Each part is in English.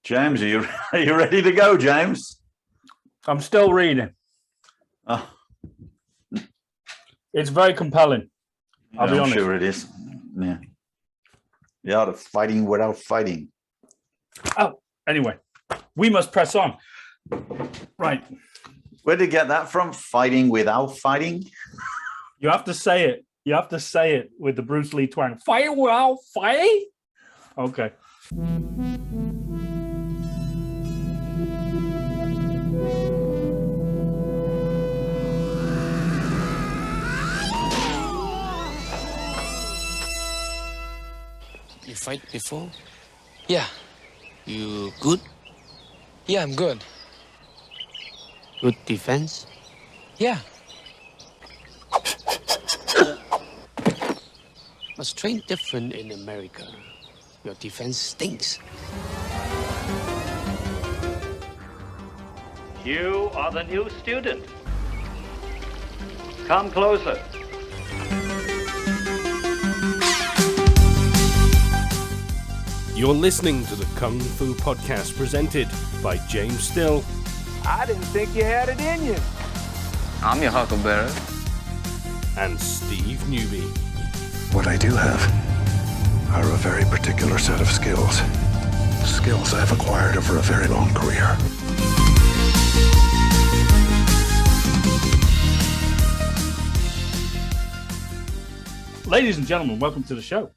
James, are you ready to go, James? I'm still reading. Oh. It's very compelling. I'll be honest. I'm sure it is. Yeah. The art of fighting without fighting. Oh, anyway, we must press on. Right. Where did you get that from? Fighting without fighting? You have to say it. You have to say it with the Bruce Lee twang. Fight without fighting? Okay. You fight before? Yeah. You good? Yeah, I'm good. Good defense? Yeah. But strange different in America. Your defense stinks. You are the new student. Come closer. You're listening to the Kung Fu Podcast presented by James Still. I didn't think you had it in you. I'm your huckleberry. And Steve Newby. What I do have are a very particular set of skills. Skills I've acquired over a very long career. Ladies and gentlemen, welcome to the show.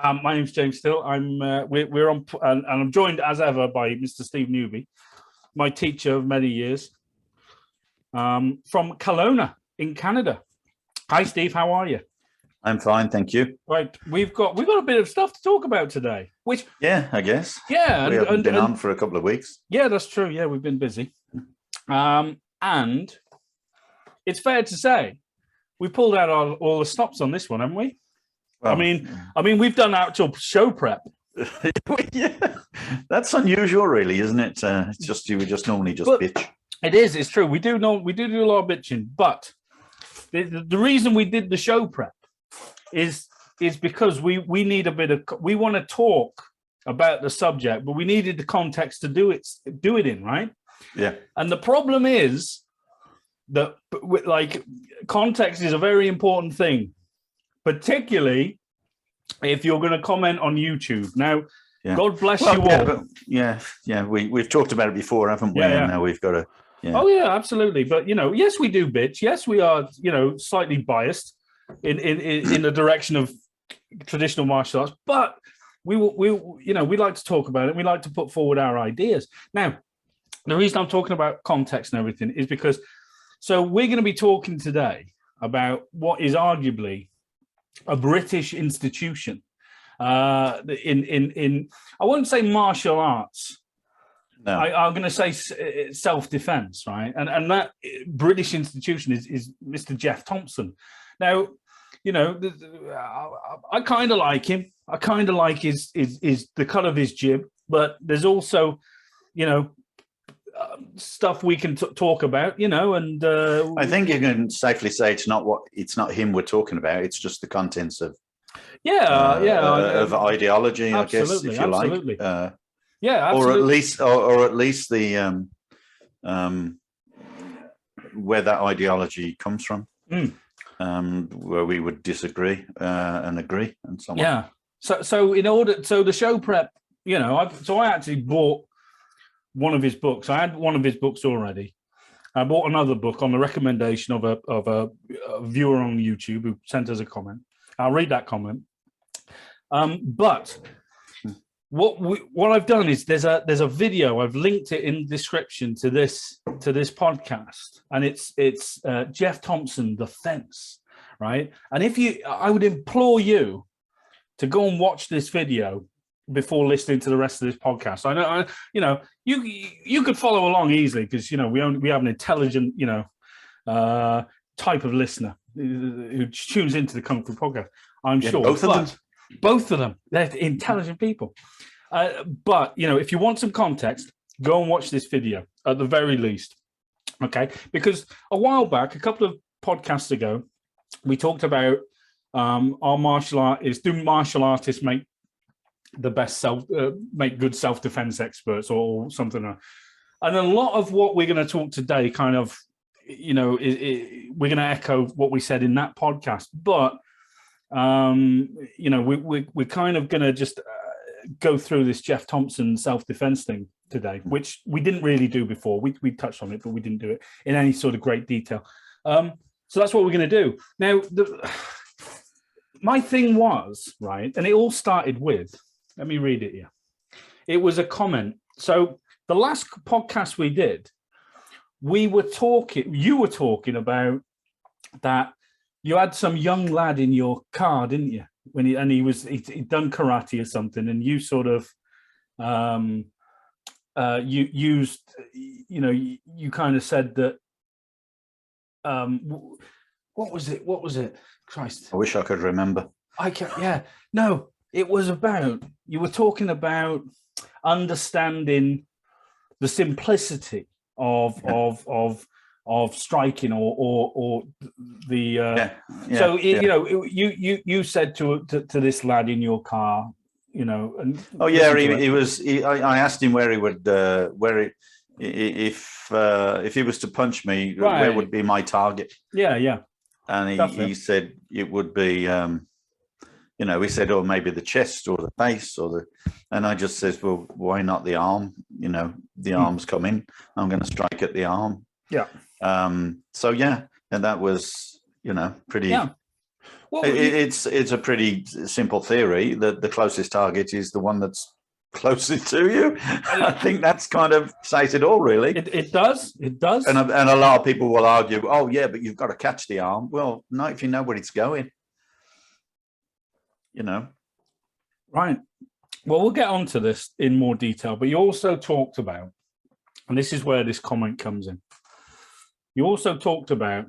My name's James Still. We're on, and I'm joined as ever by Mr. Steve Newby, my teacher of many years, from Kelowna in Canada. Hi, Steve. How are you? I'm fine, thank you. Right, we've got a bit of stuff to talk about today. Which, yeah, I guess. Yeah, we haven't been on for a couple of weeks. Yeah, that's true. Yeah, we've been busy, and it's fair to say we pulled out all the stops on this one, haven't we? Well, I mean, we've done actual show prep. Yeah, that's unusual, really, isn't it? It's just you would just normally just bitch. It is. It's true. We do do a lot of bitching, but the reason we did the show prep is because we need a bit of. We want to talk about the subject, but we needed the context to do it in, right? Yeah. And the problem is that context is a very important thing. Particularly if you're going to comment on YouTube. Now, yeah. God bless you all. We've talked about it before, haven't we? Yeah. And now we've got to. Yeah. Oh yeah, absolutely. But yes, we do bitch. Yes, we are. Slightly biased in the direction of traditional martial arts. But we like to talk about it. We like to put forward our ideas. Now, the reason I'm talking about context and everything is because we're going to be talking today about what is arguably a British institution in I won't say martial arts. No. I'm going to say self-defense, right? And that British institution is Mr. Geoff Thompson. Now, I kind of like him. I kind of like his the cut of his jib, but there's also, stuff we can talk about, and I think you can safely say it's not him we're talking about. It's just the contents of of ideology, I guess, if you absolutely. Like. Absolutely. Or at least the where that ideology comes from, where we would disagree and agree, and so on. Yeah. So the show prep, I actually bought one of his books. I had one of his books already. I bought another book on the recommendation of a viewer on YouTube who sent us a comment. I'll read that comment. But what I've done is there's a video. I've linked it in the description to this podcast, and it's Geoff Thompsons Fence, right? And I would implore you to go and watch this video before listening to the rest of this podcast. I know, you could follow along easily because we have an intelligent type of listener who tunes into the Kung Fu podcast. I'm sure both of them, they're intelligent people. But if you want some context, go and watch this video at the very least. Okay, because a while back, a couple of podcasts ago, we talked about our martial artists make the best make good self-defense experts or something. And a lot of what we're going to talk today kind of, we're going to echo what we said in that podcast, but, we're kind of going to just go through this Geoff Thompson self-defense thing today, which we didn't really do before. We touched on it, but we didn't do it in any sort of great detail. So that's what we're going to do. Now, my thing was, right, and it all started with, let me read it here. It was a comment. So the last podcast we did, you were talking about that you had some young lad in your car, didn't you? He'd done karate or something, and you sort of you kind of said that what was it? Christ. I wish I could remember. I can't, yeah. No, it was about, you were talking about understanding the simplicity of striking or the so you said to this lad in your car, and I asked him where he would if he was to punch me, right, where would be my target? And he said it would be he said, oh, maybe the chest or the face and I just says, well, why not the arm? The arm's come in, I'm going to strike at the arm. And that was pretty. Well, it's a pretty simple theory that the closest target is the one that's closest to you. I think that's kind of says it all, really. It does. And a lot of people will argue, oh yeah, but you've got to catch the arm. Well, not if you know where it's going. Right. Well, we'll get onto this in more detail, but you also talked about, and this is where this comment comes in. You also talked about,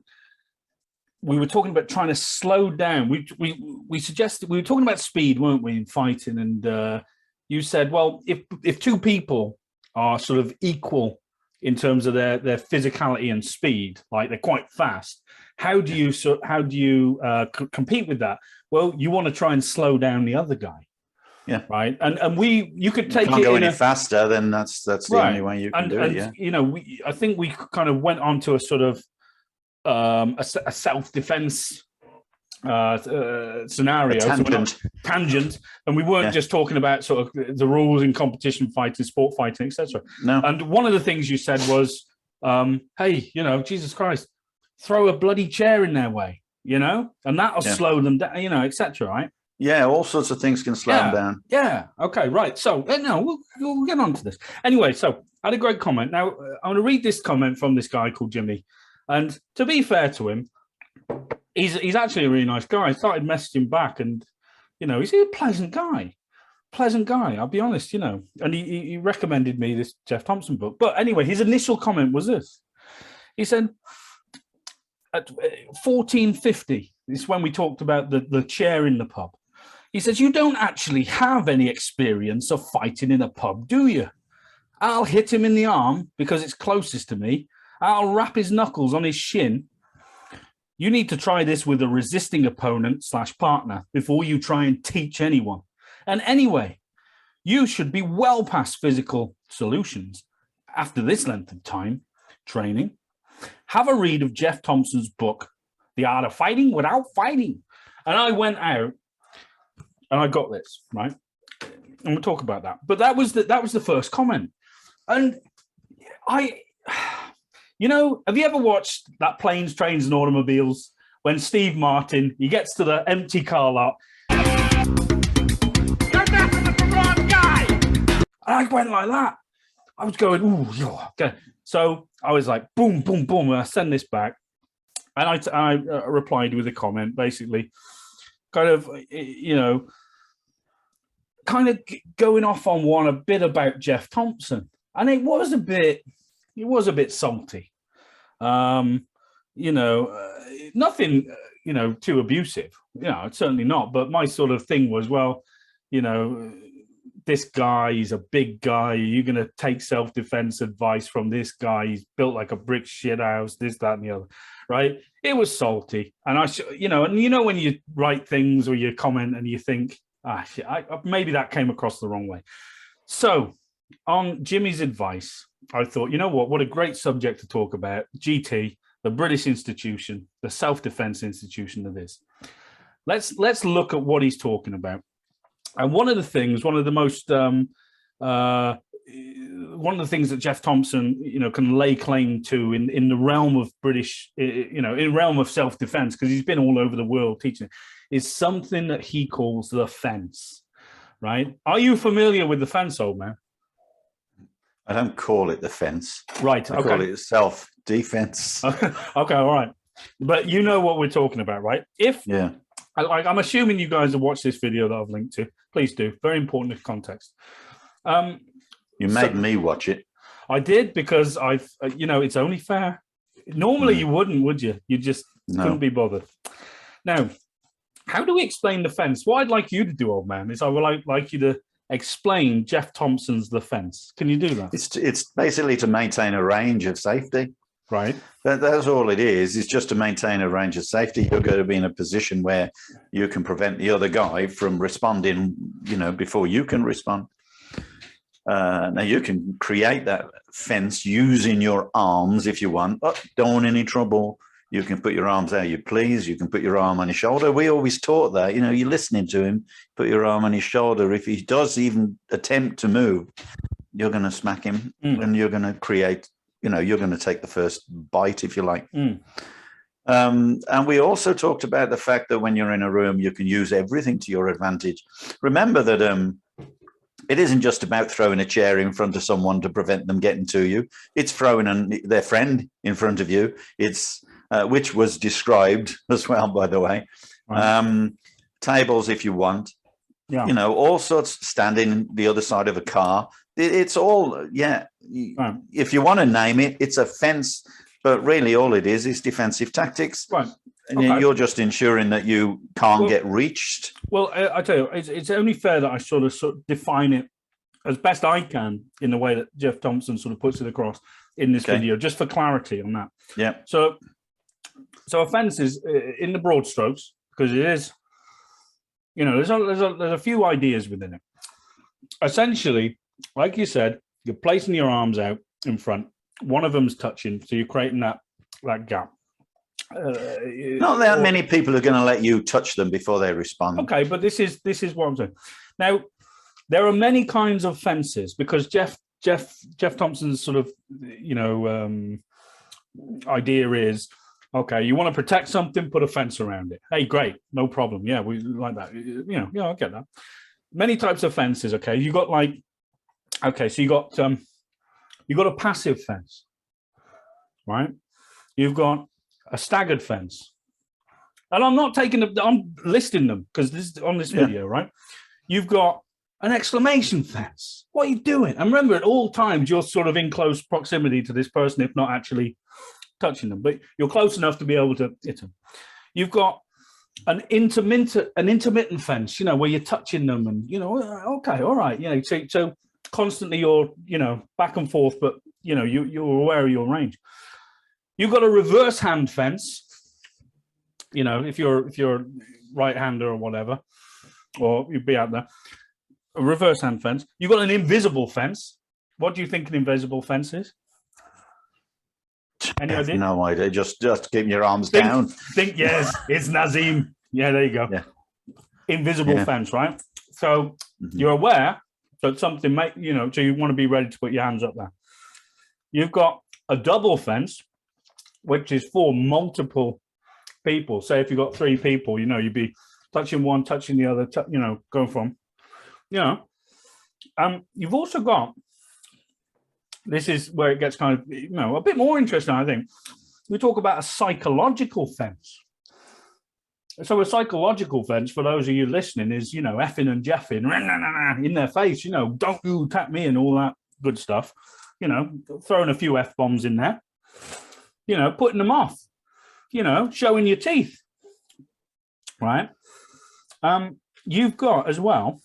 we were talking about trying to slow down. We suggested, we were talking about speed, weren't we, in fighting? And you said, well, if two people are sort of equal in terms of their physicality and speed, like they're quite fast, how do you compete with that? Well, you want to try and slow down the other guy. Yeah. Right. And you could take can't it go any faster, then that's the only way you can do it. Yeah. I think we kind of went on to a sort of a self-defense scenario, tangent, and we weren't just talking about sort of the rules in competition fighting, sport fighting, etc. No. And one of the things you said was, hey, Jesus Christ, throw a bloody chair in their way, and that'll slow them down, etc. Right? Yeah, all sorts of things can slow them down. Yeah. Okay. Right. So we'll get on to this anyway. So I had a great comment. Now I'm going to read this comment from this guy called Jimmy, and to be fair to him, he's actually a really nice guy. I started messaging back, and he's a pleasant guy. I'll be honest, and he recommended me this Geoff Thompson book. But anyway, his initial comment was this. He said, at 1450, this is when we talked about the chair in the pub. He says, you don't actually have any experience of fighting in a pub, do you? I'll hit him in the arm because it's closest to me. I'll wrap his knuckles on his shin. You need to try this with a resisting opponent / partner before you try and teach anyone. And anyway, you should be well past physical solutions after this length of time training. Have a read of Geoff Thompson's book, The Art of Fighting Without Fighting. And I went out and I got this, right? And we'll talk about that. But that was the first comment. And have you ever watched that Planes, Trains and Automobiles when Steve Martin, he gets to the empty car lot? You're messing with the wrong guy! And I went like that. I was going, ooh, okay. So I was like, boom, boom, boom. And I send this back. And I replied with a comment, basically, kind of going off on a bit about Geoff Thompson. And it was a bit salty. Nothing, too abusive. It's certainly not. But my sort of thing was, well, this guy, he's a big guy. You're going to take self-defense advice from this guy. He's built like a brick shithouse, this, that, and the other, right? It was salty. And when you write things or you comment and you think, shit, maybe that came across the wrong way. So, on Jimmy's advice, I thought, you know what a great subject to talk about. GT, the British institution, the self-defense institution it is. Let's look at what he's talking about. And one of the things that Geoff Thompson, can lay claim to in the realm of British, in realm of self-defense, because he's been all over the world teaching, is something that he calls the fence, right? Are you familiar with the fence, old man? I don't call it the fence. Right. I call it self-defense. Okay, all right. But you know what we're talking about, right? I'm assuming you guys have watched this video that I've linked to. Please do. Very important in context. You made me watch it. I did because it's only fair. Normally you wouldn't, would you? You just couldn't be bothered. Now, how do we explain the fence? What I'd like you to do, old man, is I would like you to explain Geoff Thompson's The Fence. Can you do that? It's basically to maintain a range of safety. Right. That's all it is. It's just to maintain a range of safety. You're going to be in a position where you can prevent the other guy from responding, before you can respond. Now, you can create that fence using your arms if you want. Don't want any trouble. You can put your arms how you please. You can put your arm on his shoulder. We always taught that. You're listening to him. Put your arm on his shoulder. If he does even attempt to move, you're going to smack him and you're going to create, you're going to take the first bite, if you like. And we also talked about the fact that when you're in a room, you can use everything to your advantage. Remember that it isn't just about throwing a chair in front of someone to prevent them getting to you. It's throwing their friend in front of you. It's which was described as well, by the way. Right. Tables, if you want. Yeah. All sorts, standing the other side of a car. It's all, Right. If you want to name it, it's a fence, but really all it is defensive tactics. Right. And you're just ensuring that you can't get reached. Well, I tell you, it's only fair that I sort of define it as best I can in the way that Geoff Thompson sort of puts it across in this video, just for clarity on that. Yeah. So a fence is in the broad strokes, because it is, there's a few ideas within it. Essentially, like you said, you're placing your arms out in front. One of them's touching, so you're creating that gap. Not that many people are going to let you touch them before they respond. Okay, but this is what I'm saying. Now, there are many kinds of fences, because Geoff Thompson's sort of idea is, okay, you want to protect something, put a fence around it. Hey, great, no problem. Yeah, we like that. I get that. Many types of fences. Okay, you got so you got a passive fence, right? You've got a staggered fence, and I'm listing them because this is on this video, right? You've got an exclamation fence. What are you doing? And remember, at all times, you're sort of in close proximity to this person, if not actually touching them, but you're close enough to be able to hit them. You've got an intermittent fence, where you're touching them, and okay, all right, so constantly you're back and forth, but you're aware of your range. You've got a reverse hand fence, if you're right-hander or whatever, or you'd be out there. A reverse hand fence. You've got an invisible fence. What do you think an invisible fence is? Any idea? No idea. Just keep your arms down. Yes, it's Nazim. Yeah, there you go. Yeah. Invisible fence, right? So you're aware that something might, so you want to be ready to put your hands up there. You've got a double fence, which is for multiple people. Say if you've got 3 people, you'd be touching one, touching the other, going from, you've also got, this is where it gets kind of, a bit more interesting, I think. We talk about a psychological fence. So a psychological fence, for those of you listening, is, effing and jeffing in their face, don't you tap me and all that good stuff, throwing a few F-bombs in there, putting them off, showing your teeth, right? You've got as well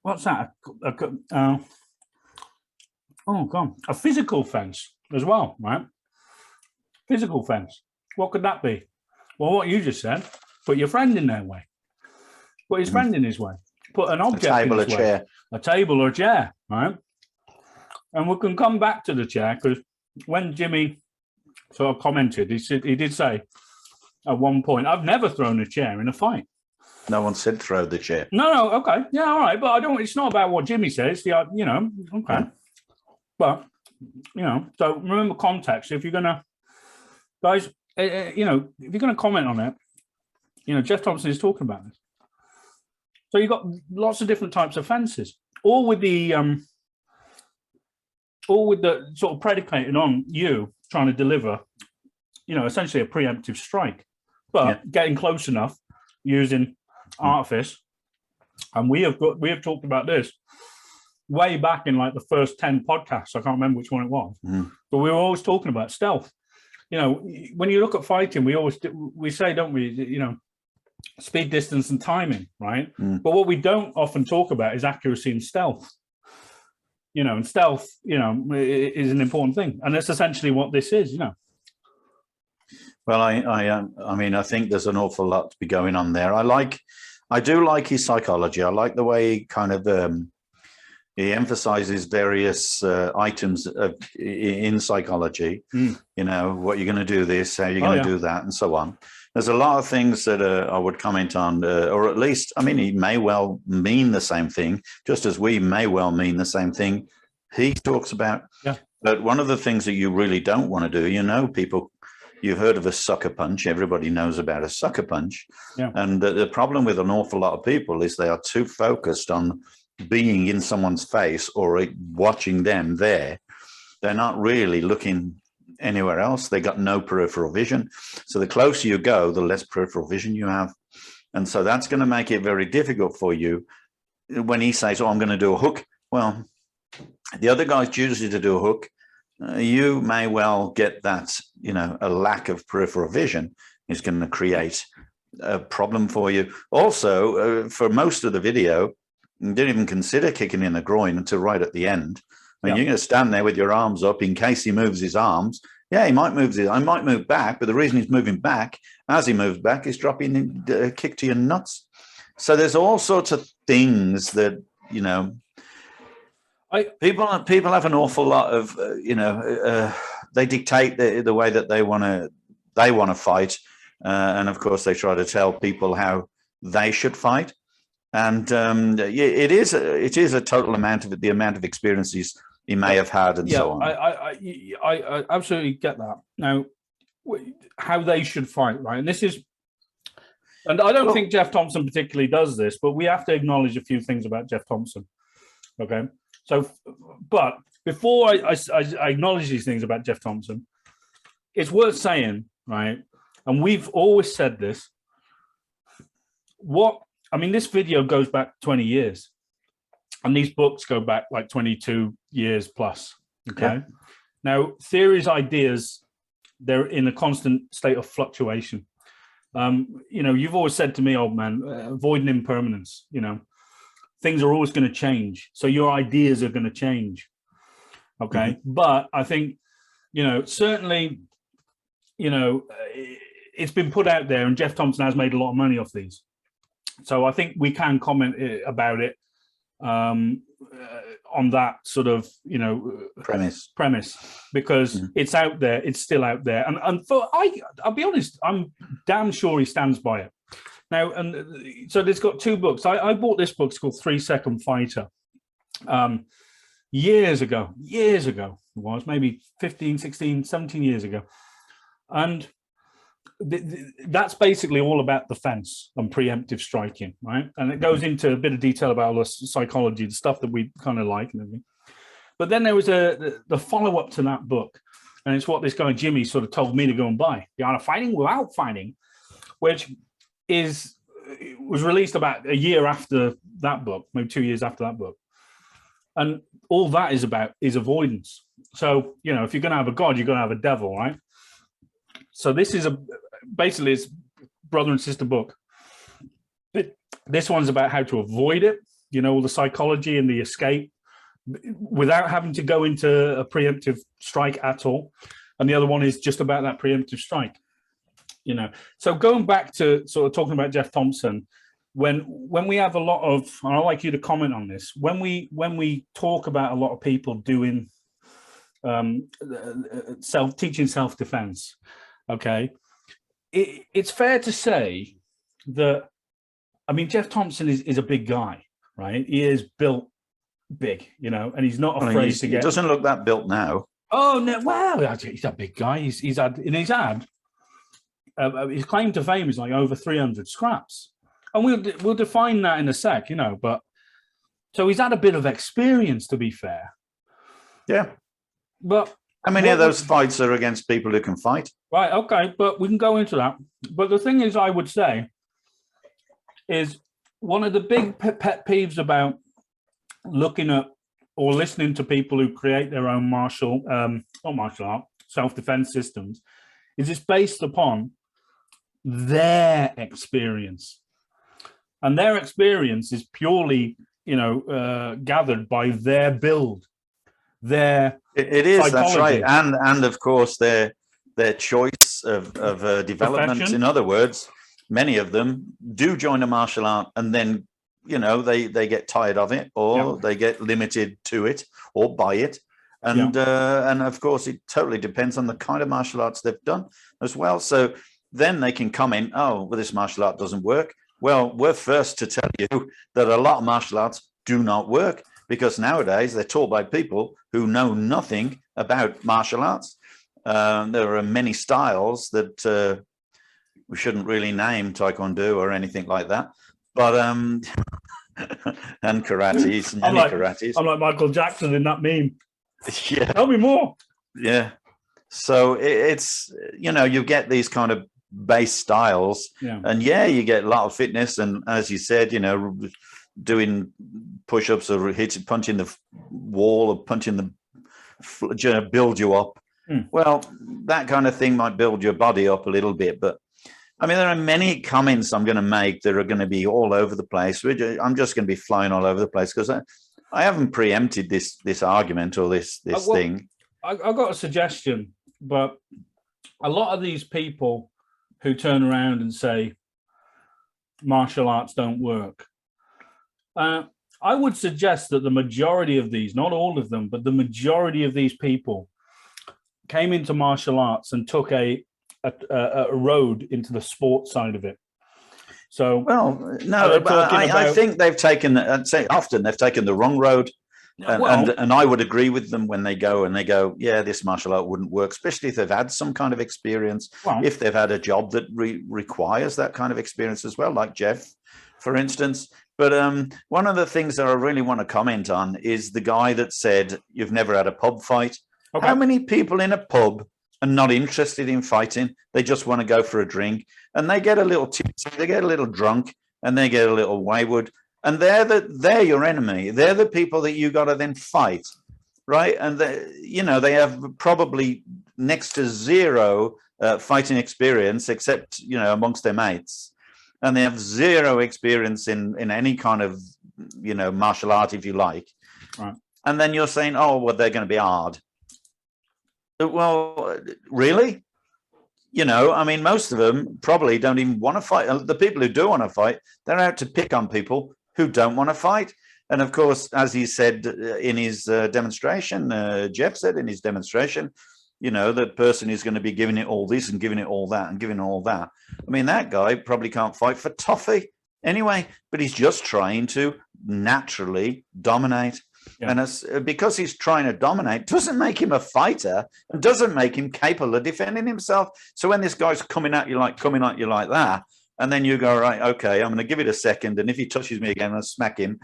what's that? A physical fence as well, right? Physical fence. What could that be? Well, what you just said, put your friend in their way. put his friend in his way, put an object a table, in his a chair. way, a table or a chair, right? And we can come back to the chair because when Jimmy sort of commented, he did say at one point, "I've never thrown a chair in a fight." No one said throw the chair. No, okay, yeah, all right, but I don't. It's not about what Jimmy says. Okay, but so remember context. If you're gonna, guys, if you're gonna comment on it, Geoff Thompson is talking about this. So you've got lots of different types of fences, all with the sort of predicated on you trying to deliver, essentially a preemptive strike, but getting close enough using artifice. And we have talked about this way back in like the first 10 podcasts. I can't remember which one it was, but we were always talking about stealth. When you look at fighting, we say, don't we, speed, distance, and timing, right? But what we don't often talk about is accuracy and stealth. And stealth, is an important thing, and that's essentially what this is. Well, I think there's an awful lot to be going on there. I do like his psychology. I like the way he kind of he emphasizes various items in psychology. What you're going to do this, how you're going to do that, and so on. There's a lot of things that I would comment on, or at least, he may well mean the same thing, just as we may well mean the same thing he talks about. Yeah. But one of the things that you really don't want to do, people, you've heard of a sucker punch. Everybody knows about a sucker punch. Yeah. And the problem with an awful lot of people is they are too focused on being in someone's face or watching them there. They're not really looking anywhere else. They got no peripheral vision. So the closer you go, the less peripheral vision you have. And so that's going to make it very difficult for you when he says, I'm going to do a hook. Well, the other guy chooses to do a hook. You may well get that, a lack of peripheral vision is going to create a problem for you. Also, for most of the video, you didn't even consider kicking in the groin until right at the end. You're going to stand there with your arms up in case he moves his arms. Yeah, he might move I might move back, but the reason he's moving back, as he moves back, is dropping a kick to your nuts. So there's all sorts of things that, people have an awful lot of, they dictate the way that they want to fight. And of course, they try to tell people how they should fight. And it is a total amount of the amount of experiences he may have had and so on. I absolutely get that. Now, how they should fight, right? And this is, and I don't think Geoff Thompson particularly does this, but we have to acknowledge a few things about Geoff Thompson. Okay. So, but before I acknowledge these things about Geoff Thompson, it's worth saying, right? And we've always said this. This video goes back 20 years. And these books go back like 22 years plus. Okay. Yeah. Now, theories, ideas, they're in a constant state of fluctuation. You've always said to me, old man, avoiding impermanence, things are always going to change. So your ideas are going to change. Okay. Mm-hmm. But I think, certainly, it's been put out there and Geoff Thompson has made a lot of money off these. So I think we can comment about it on that sort of premise because it's out there, it's still out there, and I'll be honest, I'm damn sure he stands by it now. And so there's got two books. I bought this book. It's called 3 Second Fighter years ago. It was maybe 15, 16, 17 years ago, and that's basically all about the fence and preemptive striking, right? And it goes into a bit of detail about all the psychology, the stuff that we kind of like and everything. But then there was the follow-up to that book, and it's what this guy Jimmy sort of told me to go and buy, The Art of Fighting Without Fighting, which was released about a year after that book, maybe 2 years after that book. And all that is about is avoidance. So, if you're going to have a god, you're going to have a devil, right? So this is basically it's brother and sister book. This one's about how to avoid it, all the psychology and the escape without having to go into a preemptive strike at all. And the other one is just about that preemptive strike, So going back to sort of talking about Geoff Thompson, when we have a lot of, and I'd like you to comment on this, when we talk about a lot of people doing teaching self-defense, okay, it's fair to say that, I mean, Geoff Thompson is a big guy, right? He is built big, you know, and he's not afraid to get. He doesn't look that built now. Oh no! Well, he's a big guy. He's had his claim to fame is like over 300 scraps, and we'll define that in a sec, you know. But so he's had a bit of experience, to be fair. Yeah, but how many of those fights are against people who can fight? Right. Okay, but we can go into that. But the thing is, I would say, is one of the big pet peeves about looking at or listening to people who create their own martial art, self-defense systems, is it's based upon their experience. And their experience is purely, you know, gathered by their build, their It is, psychology. That's right. And of course, their choice of development. Profession. In other words, many of them do join a martial art and then, you know, they get tired of it, or they get limited to it or by it. And of course, it totally depends on the kind of martial arts they've done as well. So then they can comment, oh, well, this martial art doesn't work. Well, we're first to tell you that a lot of martial arts do not work, because nowadays they're taught by people who know nothing about martial arts. There are many styles that we shouldn't really name, Taekwondo or anything like that. But and karates, many karates. I'm like Michael Jackson in that meme. Yeah, tell me more. Yeah, so it's, you know, you get these kind of base styles, and you get a lot of fitness, and as you said, you know, doing push-ups or punching the wall or punching the build you up. Well, that kind of thing might build your body up a little bit, but I mean, there are many comments I'm going to make that are going to be all over the place. I'm just going to be flying all over the place, because I haven't preempted this argument or this thing. I've got a suggestion, but a lot of these people who turn around and say martial arts don't work, I would suggest that the majority of these, not all of them, but the majority of these people came into martial arts and took a road into the sports side of it. So, well, no, but I think they've taken, I'd say often they've taken the wrong road. And I would agree with them when they go, yeah, this martial art wouldn't work, especially if they've had some kind of experience, if they've had a job that requires that kind of experience as well, like Geoff, for instance. But one of the things that I really want to comment on is the guy that said, you've never had a pub fight. Okay. How many people in a pub are not interested in fighting? They just want to go for a drink, and they get a little tipsy, they get a little drunk, and they get a little wayward. And they're your enemy. They're the people that you got to then fight, right? And they have probably next to zero fighting experience, except amongst their mates, and they have zero experience in any kind of martial art, if you like. Right. And then you're saying, oh, well, they're going to be hard. Well, really? I mean, most of them probably don't even want to fight. The people who do want to fight, they're out to pick on people who don't want to fight. And of course, as he said in his demonstration, Geoff said in his demonstration, that person is going to be giving it all this and giving it all that and giving all that. I mean, that guy probably can't fight for toffee anyway, but he's just trying to naturally dominate. Yeah. And it's, because he's trying to dominate doesn't make him a fighter and doesn't make him capable of defending himself. So when this guy's coming at you like that, and then you go, right, okay, I'm going to give it a second, and if he touches me again, I'll smack him.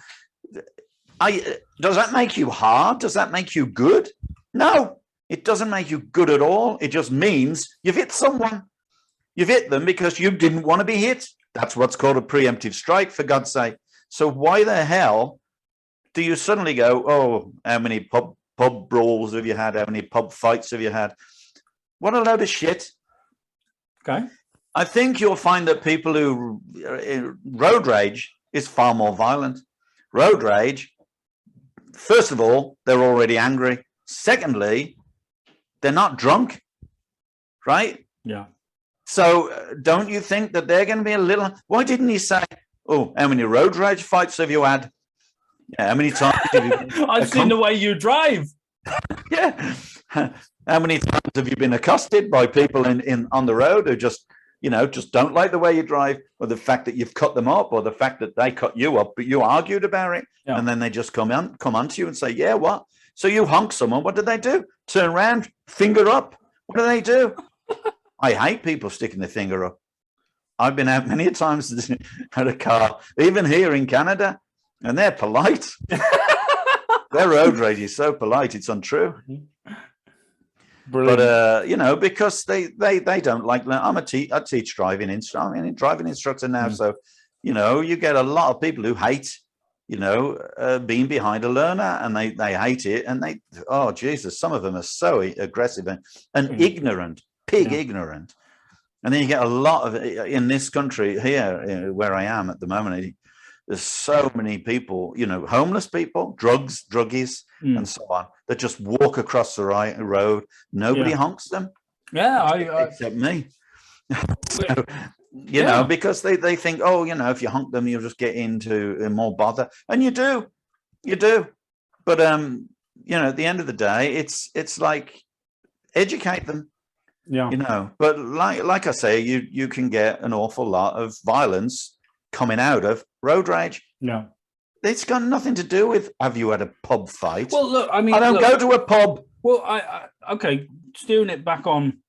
Does that make you hard? Does that make you good? No, it doesn't make you good at all. It just means you've hit someone. You've hit them because you didn't want to be hit. That's what's called a preemptive strike, for God's sake. So why the hell do you suddenly go, oh, how many pub brawls have you had? How many pub fights have you had? What a load of shit. Okay. I think you'll find that people who road rage is far more violent. Road rage, first of all, they're already angry. Secondly, they're not drunk, right? Yeah. So don't you think that they're going to be a little... Why didn't he say, Oh, how many road rage fights have you had? Yeah, how many times have you I've seen the way you drive. Yeah. How many times have you been accosted by people on the road who just don't like the way you drive, or the fact that you've cut them up, or the fact that they cut you up, but you argued about it, and then they just come on to you and say, yeah, what? So you honk someone, what do they do? Turn around, finger up. What do they do? I hate people sticking their finger up. I've been out many times at a car, even here in Canada, and they're polite. Their road rage is so polite, it's untrue. Brilliant. But because they don't like. I teach driving instructor now, so you get a lot of people who hate being behind a learner, and they hate it, and oh Jesus, some of them are so aggressive and ignorant, ignorant. And then you get a lot of in this country here, where I am at the moment. There's so many people, homeless people, druggies, and so on, that just walk across the road. Nobody honks them. Yeah, except me. So, because they think, if you honk them, you'll just get into more bother, and you do. But at the end of the day, it's like educate them. Yeah. But like I say, you can get an awful lot of violence coming out of road rage. No, it's got nothing to do with have you had a pub fight. Well, look, I mean, I don't go to a pub. Well, okay, steering it back on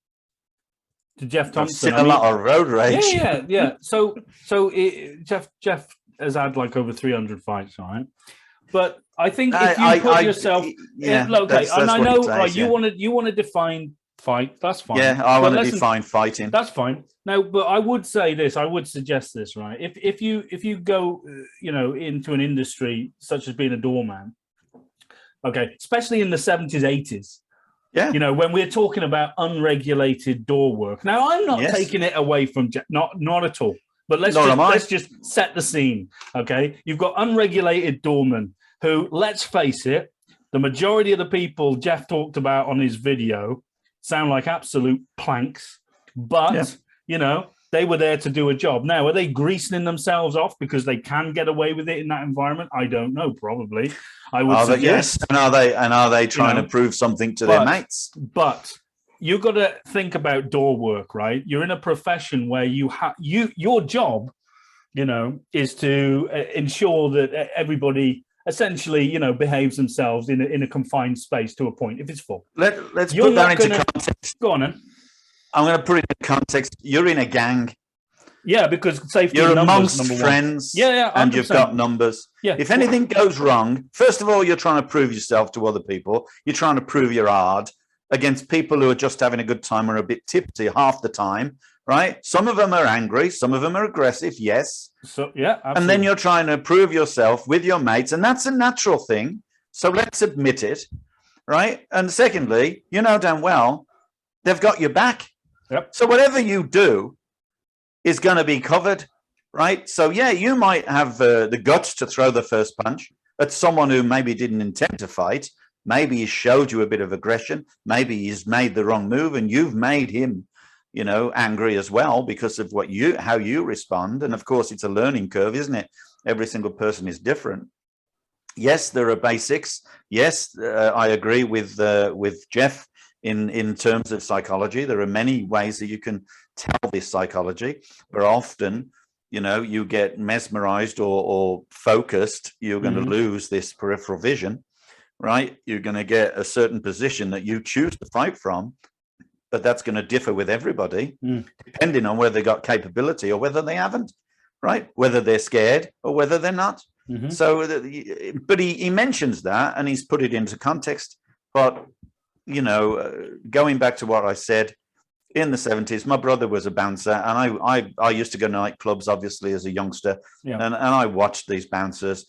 to Geoff Thompson. I've seen a lot of road rage. Yeah. So Geoff has had like over 300 fights, all right? But I think if you put yourself, okay, and I know you want to define fight. That's fine. Yeah, I want to define fighting. That's fine. Now, but I would say this. I would suggest this, right? If you go, into an industry such as being a doorman, okay, especially in the 70s, 80s, yeah, when we're talking about unregulated door work. Now, I'm not taking it away from not at all. But let's just set the scene, okay? You've got unregulated doormen who, let's face it, the majority of the people Geoff talked about on his video sound like absolute planks, but they were there to do a job. Now, are they greasing themselves off because they can get away with it in that environment? I don't know. Probably, I would suggest. And are they trying to prove something to their mates? But you've got to think about door work, right? You're in a profession where your job, is to ensure that everybody essentially, behaves themselves in a confined space to a point. If it's full, let's put that into context. Go on, then. I'm going to put it in context. You're in a gang. Yeah, because safety. You're numbers, amongst friends. Yeah, 100%. And you've got numbers. Yeah. If anything goes wrong, first of all, you're trying to prove yourself to other people. You're trying to prove you're hard against people who are just having a good time or a bit tipsy half the time, right? Some of them are angry. Some of them are aggressive. Yes. So yeah, absolutely. And then you're trying to prove yourself with your mates, and that's a natural thing. So let's admit it, right? And secondly, damn well they've got your back. Yep. So whatever you do is going to be covered, right? So yeah, you might have the guts to throw the first punch at someone who maybe didn't intend to fight. Maybe he showed you a bit of aggression. Maybe he's made the wrong move, and you've made him, angry as well because of how you respond. And of course, it's a learning curve, isn't it? Every single person is different. Yes, there are basics. Yes, I agree with Geoff. In terms of psychology, there are many ways that you can tell this psychology, but often, you get mesmerized or focused, you're going to lose this peripheral vision, right? You're going to get a certain position that you choose to fight from, but that's going to differ with everybody, depending on whether they got capability or whether they haven't, right? Whether they're scared or whether they're not. So, but he mentions that, and he's put it into context, but going back to what I said, in the 70s, my brother was a bouncer, and I used to go to nightclubs, obviously, as a youngster, and I watched these bouncers,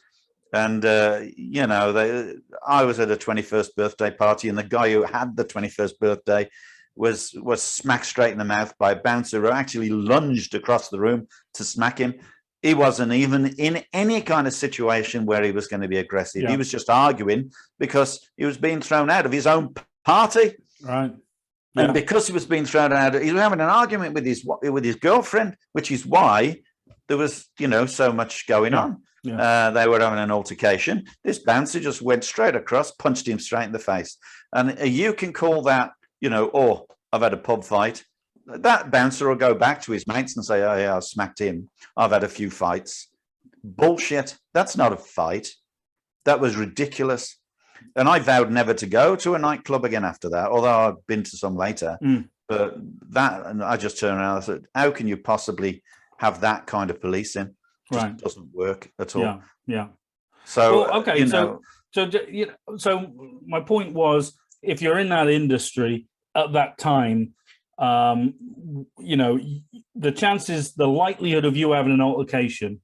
and, I was at a 21st birthday party, and the guy who had the 21st birthday was smacked straight in the mouth by a bouncer who actually lunged across the room to smack him. He wasn't even in any kind of situation where he was going to be aggressive. He was just arguing because he was being thrown out of his own party, right? And because he was being thrown out, he was having an argument with his girlfriend, which is why there was, you know, so much going on. Yeah. They were having an altercation. This bouncer just went straight across, punched him straight in the face. And you can call that, you know, oh, I've had a pub fight. That bouncer will go back to his mates and say, oh, yeah, I smacked him. I've had a few fights. Bullshit. That's not a fight. That was ridiculous. And I vowed never to go to a nightclub again after that, although I've been to some later. But that, and I just turned around and said, how can you possibly have that kind of policing? It doesn't work at all. Yeah. So, well, okay. So my point was, if you're in that industry at that time, you know, the likelihood of you having an altercation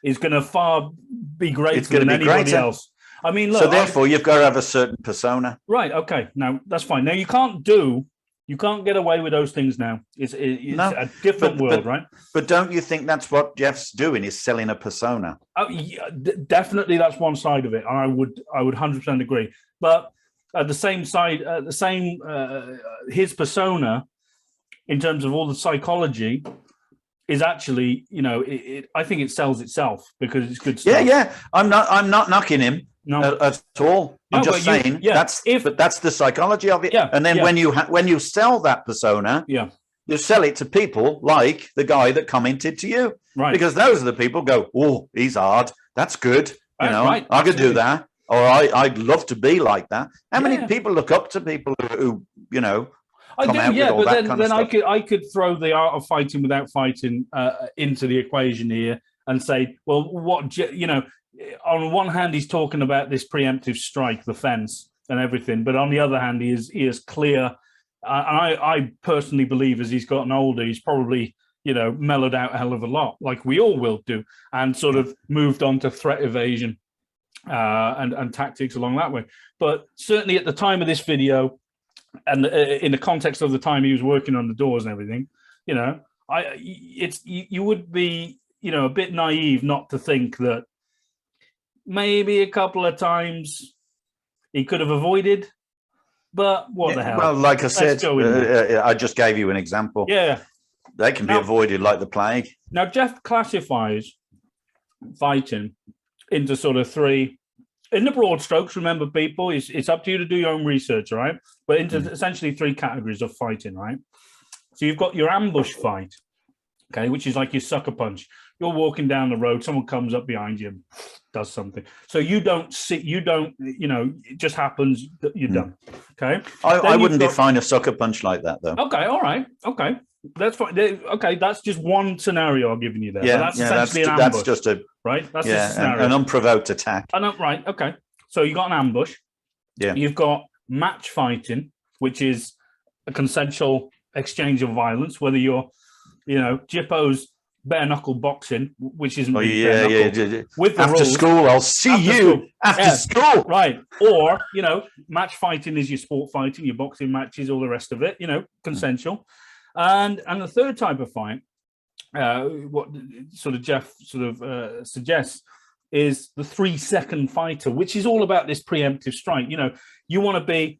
is going to far be greater than anybody else. I mean, look, so therefore you've got to have a certain persona. Right. Okay. Now that's fine. Now you can't get away with those things now. It's a different world, right? But don't you think that's what Geoff's doing, is selling a persona? Oh, yeah, definitely that's one side of it. And I would 100% agree. But at the same side, his persona, in terms of all the psychology, is actually, you know, I think it sells itself because it's good stuff. Yeah. I'm not knocking him. No. At all. I'm just saying that's the psychology of it. Yeah, and then when you sell that persona, you sell it to people like the guy that commented to you, right? Because those are the people go, oh, he's hard. That's good. You know, I could do that, or I'd love to be like that. How many people look up to people who you know? I do, yeah, but then I could throw the art of fighting without fighting into the equation here and say, well, what, you know. On one hand, he's talking about this preemptive strike, the fence and everything. But on the other hand, he is clear. And I personally believe as he's gotten older, he's probably, you know, mellowed out a hell of a lot, like we all will do, and sort of moved on to threat evasion and tactics along that way. But certainly at the time of this video and in the context of the time he was working on the doors and everything, you know, you would be, you know, a bit naive not to think that maybe a couple of times he could have avoided, but what the hell? Well, like I said, I just gave you an example. Yeah. They can be avoided like the plague. Now, Geoff classifies fighting into sort of three, in the broad strokes, remember, people, it's up to you to do your own research, right? But into essentially three categories of fighting, right? So you've got your ambush fight, okay, which is like your sucker punch. You're walking down the road, someone comes up behind you and does something. So you don't, you know, it just happens that you're done. Okay. I wouldn't define a sucker punch like that, though. Okay. All right. Okay. That's fine. Okay. That's just one scenario I've given you there. Yeah. That's essentially an ambush. That's just a, right. That's just a scenario. An unprovoked attack. Right. Okay. So you got an ambush. Yeah. You've got match fighting, which is a consensual exchange of violence, whether you're, you know, Jippo's bare knuckle boxing, which isn't with the after rules. School, I'll see you after school, right? Or, you know, match fighting is your sport fighting, your boxing matches, all the rest of it, you know, consensual. And the third type of fight, what sort of Geoff suggests, is the 3-second fighter, which is all about this preemptive strike. You know, you want to be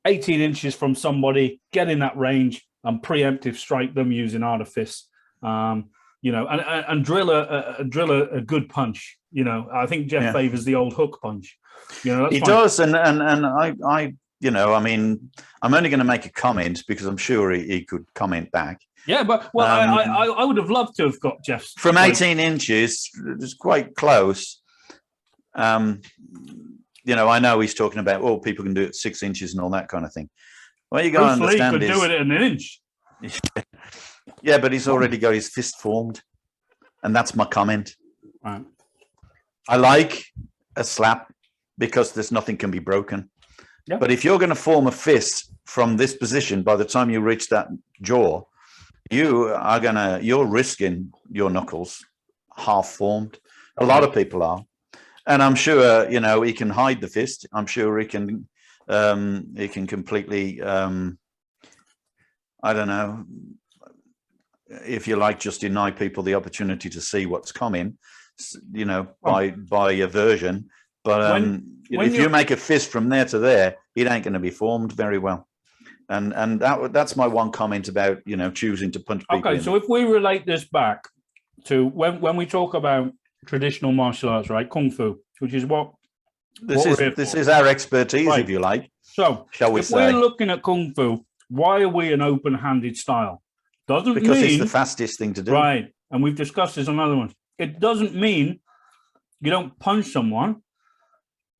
18 inches from somebody, get in that range and preemptive strike them using artifice. You know, and drill a good punch. You know, I think Geoff favors the old hook punch. You know, he does, and I, you know, I mean, I'm only going to make a comment because I'm sure he could comment back. Yeah, but I would have loved to have got Geoff's from 18 inches. It's quite close. You know, I know he's talking about people can do it 6 inches and all that kind of thing. Well, you got to understand could do it at an inch. Yeah, but he's already got his fist formed, and that's my comment. Right. I like a slap because there's nothing can be broken. Yeah. But if you're going to form a fist from this position, by the time you reach that jaw, you're risking your knuckles half formed. A lot of people are, and I'm sure, you know, he can hide the fist. I'm sure he can completely, I don't know, if you like, just deny people the opportunity to see what's coming, you know, by aversion. But if you make a fist from there to there, it ain't going to be formed very well. And that's my one comment about, you know, choosing to punch people. Okay, so if we relate this back to when we talk about traditional martial arts, right? Kung Fu, which is what this is our expertise, right, if you like. So, if we're looking at Kung Fu, why are we an open-handed style? Because it's the fastest thing to do. Right. And we've discussed this on other ones. It doesn't mean you don't punch someone.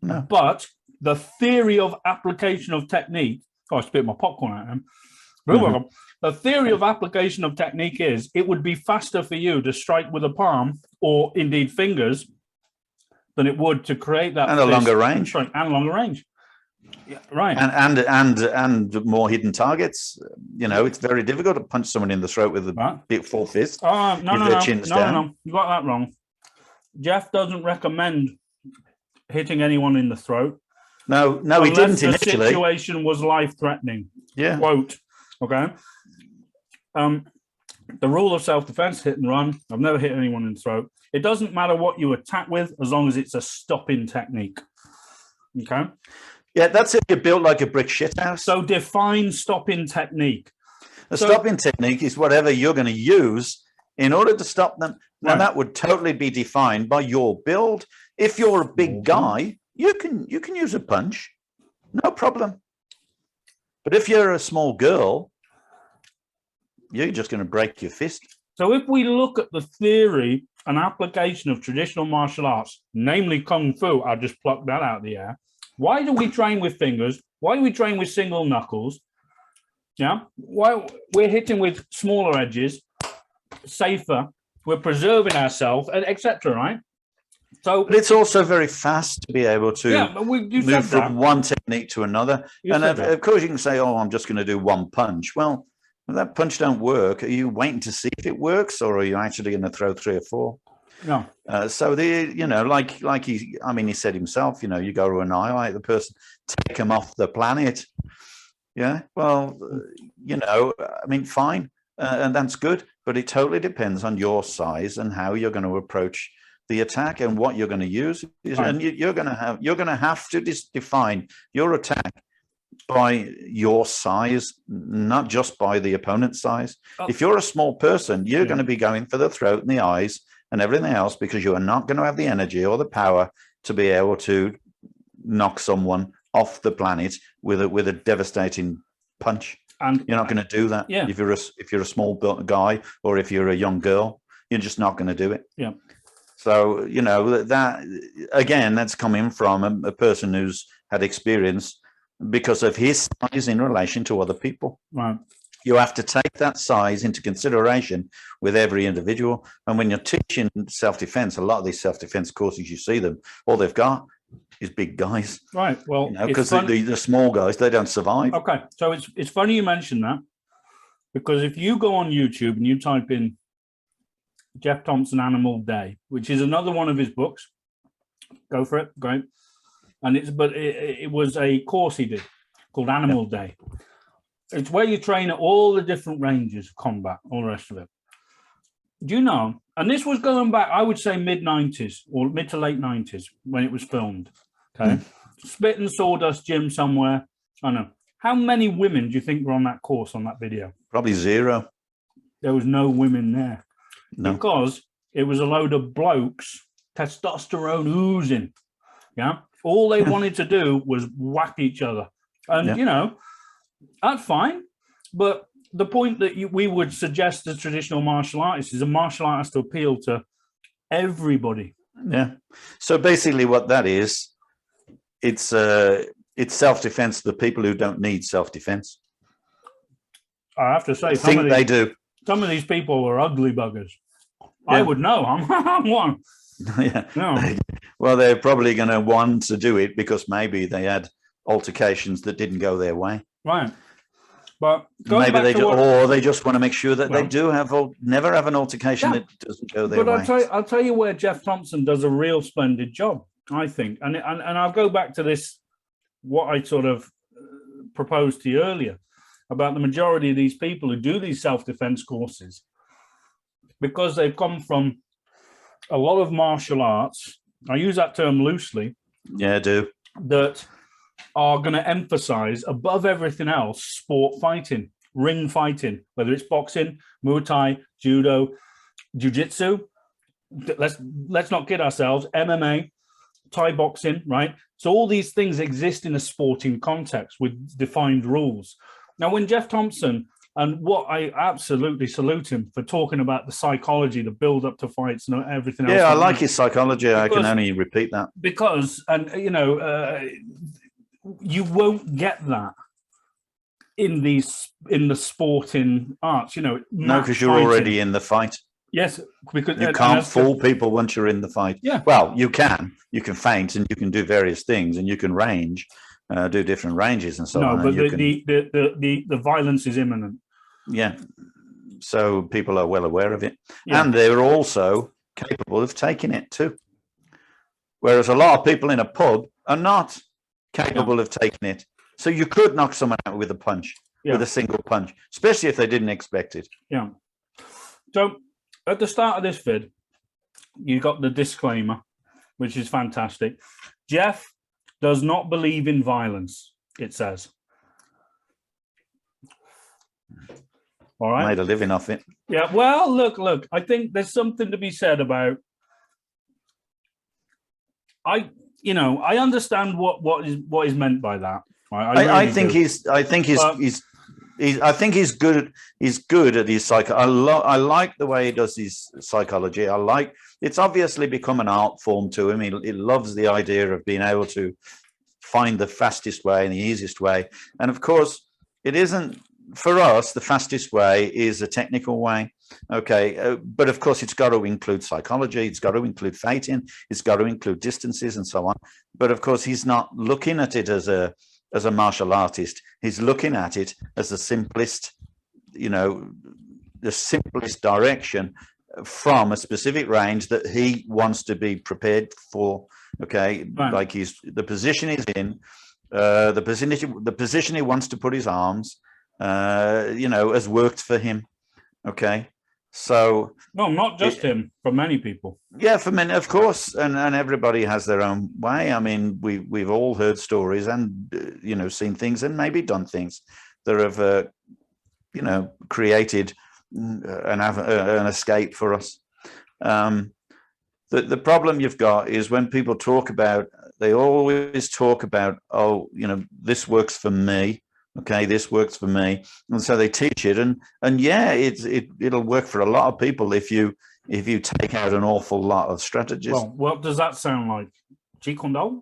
No. But the theory of application of technique, I spit my popcorn at him. The theory of application of technique is it would be faster for you to strike with a palm or indeed fingers than it would to create that. And a longer range. And a longer range. Yeah, right. And more hidden targets. You know, it's very difficult to punch someone in the throat with a big full fist. No. You got that wrong. Geoff doesn't recommend hitting anyone in the throat. No, he didn't initially. The situation was life-threatening. Yeah. Quote. Okay. The rule of self-defense, hit and run. I've never hit anyone in the throat. It doesn't matter what you attack with, as long as it's a stopping technique. Okay. Yeah, that's it. You're built like a brick shithouse. So define stopping technique. Stopping technique is whatever you're going to use in order to stop them. Now that would totally be defined by your build. If you're a big guy, you can use a punch, no problem. But if you're a small girl, you're just going to break your fist. So if we look at the theory and application of traditional martial arts, namely Kung Fu, I'll just pluck that out of the air. Why do we train with fingers? Why do we train with single knuckles? Yeah. Why we're hitting with smaller edges, safer, we're preserving ourselves, etc. Right? So, but it's also very fast to be able to move from one technique to another. And of course, you can say, "Oh, I'm just going to do one punch." Well, if that punch don't work, are you waiting to see if it works, or are you actually going to throw 3 or 4? No. So like he said himself, you go to annihilate the person, take them off the planet. Yeah. Well, fine, and that's good, but it totally depends on your size and how you're going to approach the attack and what you're going to use. And you're going to have to define your attack by your size, not just by the opponent's size. If you're a small person, you're going to be going for the throat and the eyes and everything else, because you are not going to have the energy or the power to be able to knock someone off the planet with a devastating punch. And you're not going to do that. Yeah. If you're a small guy, or if you're a young girl, you're just not going to do it. Yeah. So that again, that's coming from a person who's had experience because of his size in relation to other people. Right. You have to take that size into consideration with every individual. And when you're teaching self-defense, a lot of these self-defense courses, you see them, all they've got is big guys. Right. Well, because the small guys, they don't survive. Okay. So it's funny you mentioned that, because if you go on YouTube and you type in Geoff Thompson Animal Day, which is another one of his books, go for it. Great. And it was a course he did called Animal Day. It's where you train at all the different ranges of combat, all the rest of it. Do you know? And this was going back, I would say, mid-90s or mid to late 90s when it was filmed. Okay. Spit and Sawdust Gym somewhere. I know. How many women do you think were on that course, on that video? Probably 0. There was no women there. No. Because it was a load of blokes, testosterone oozing. Yeah. All they wanted to do was whack each other. And, that's fine. But the point that we would suggest as traditional martial artists is a martial art has to appeal to everybody. Yeah. So basically what that is, it's self-defense to the people who don't need self-defense. I have to say, they do. Some of these people are ugly buggers. Yeah. I would know. I'm one. Yeah. No. Well, they're probably going to want to do it because maybe they had altercations that didn't go their way. Right. But maybe they just want to make sure that they do never have an altercation that doesn't go their way. But I'll tell you where Geoff Thompson does a real splendid job, I think. And I'll go back to this, what I sort of proposed to you earlier about the majority of these people who do these self-defense courses, because they've come from a lot of martial arts. I use that term loosely. Yeah, I do. That are going to emphasize above everything else sport fighting, ring fighting, whether it's boxing, Muay Thai, judo, jiu-jitsu. let's not kid ourselves. MMA, Thai boxing, right? So all these things exist in a sporting context with defined rules. Now, when Geoff Thompson, and what I absolutely salute him for talking about the psychology, the build up to fights and everything else. Yeah, I like his psychology. I can only repeat that. Because, and you know, you won't get that in the sporting arts, you know. No, because you're already in the fight. Yes, because you can't fool people once you're in the fight. Yeah. Well, you can feint and you can do various things and you can range, do different ranges and so on. No, but the violence is imminent. Yeah. So people are well aware of it. Yeah. And they're also capable of taking it too. Whereas a lot of people in a pub are not capable of taking it. So you could knock someone out with a punch, with a single punch, especially if they didn't expect it. Yeah. So at the start of this vid, you got the disclaimer, which is fantastic. Geoff does not believe in violence, it says. All right. Made a living off it. Yeah. Well, look. I think there's something to be said about. I understand what is meant by that. Right? I think he's good. He's good at his psycho. I like the way he does his psychology. It's obviously become an art form to him. He loves the idea of being able to find the fastest way and the easiest way. And of course, it isn't for us. The fastest way is a technical way. Okay, but of course, it's got to include psychology. It's got to include fighting. It's got to include distances and so on. But of course, he's not looking at it as a martial artist. He's looking at it as the simplest direction from a specific range that he wants to be prepared for. Okay, right. Like the position he's in, the position he wants to put his arms, has worked for him. Okay, so no, not just him, for many people. Yeah, for many, of course, and everybody has their own way. I mean, we've all heard stories and seen things and maybe done things that have created an escape for us. The problem you've got is when people talk about, they always talk about, this works for me. Okay, this works for me, and so they teach it, and it'll work for a lot of people if you take out an awful lot of strategies. Well, what does that sound like? Jeet Kune Do?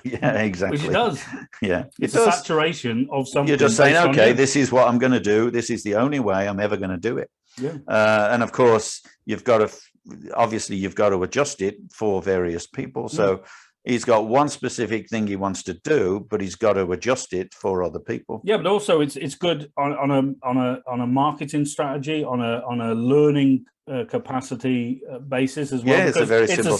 Yeah, exactly. Which it does. Yeah, it's a saturation of something. You're just saying, okay, this is what I'm going to do. This is the only way I'm ever going to do it. Yeah. And of course, you've got to adjust it for various people. So. He's got one specific thing he wants to do, but he's got to adjust it for other people. Yeah, but also it's good on a marketing strategy, on a learning capacity basis as well. Yeah, it's a very simple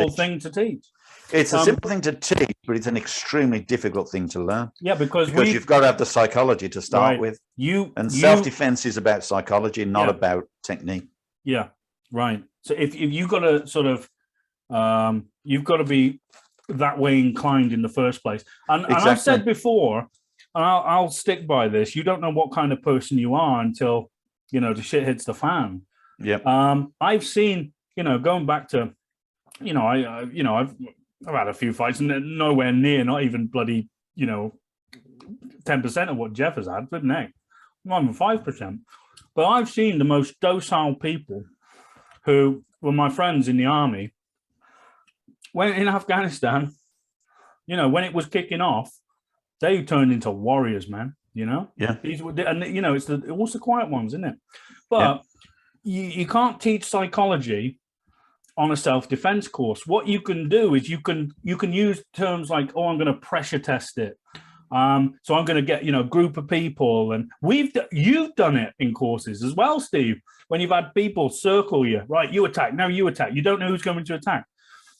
thing to teach. It's a simple thing to teach, but it's an extremely difficult thing to learn. Yeah, because you've got to have the psychology to start with. Self-defense is about psychology, not about technique. Yeah, right. So if you've got to sort of, you've got to be that way inclined in the first place. And I've said before, and I'll stick by this, you don't know what kind of person you are until, the shit hits the fan. Yeah. I've seen, going back to, I've had a few fights and nowhere near, not even bloody, 10% of what Geoff has had, but not even 5%. But I've seen the most docile people who were my friends in the army. When in Afghanistan, when it was kicking off, they turned into warriors, man. Yeah. And it's the quiet ones, isn't it? But you can't teach psychology on a self-defense course. What you can do is you can use terms like, I'm going to pressure test it. So I'm going to get a group of people, and you've done it in courses as well, Steve. When you've had people circle you, right? You attack, now you attack. You don't know who's going to attack.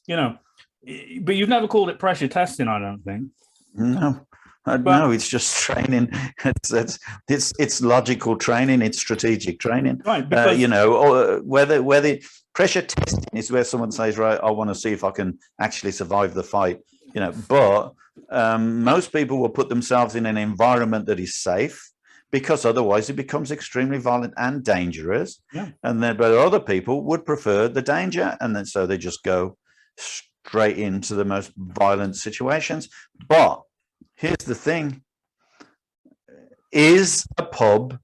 But you've never called it pressure testing, I don't think. No, no, it's just training. It's logical training. It's strategic training. Right. Because, whether pressure testing is where someone says, right, I want to see if I can actually survive the fight. But most people will put themselves in an environment that is safe, because otherwise it becomes extremely violent and dangerous. And then, but other people would prefer the danger, and then so they just go straight into the most violent situations. But here's the thing: is a pub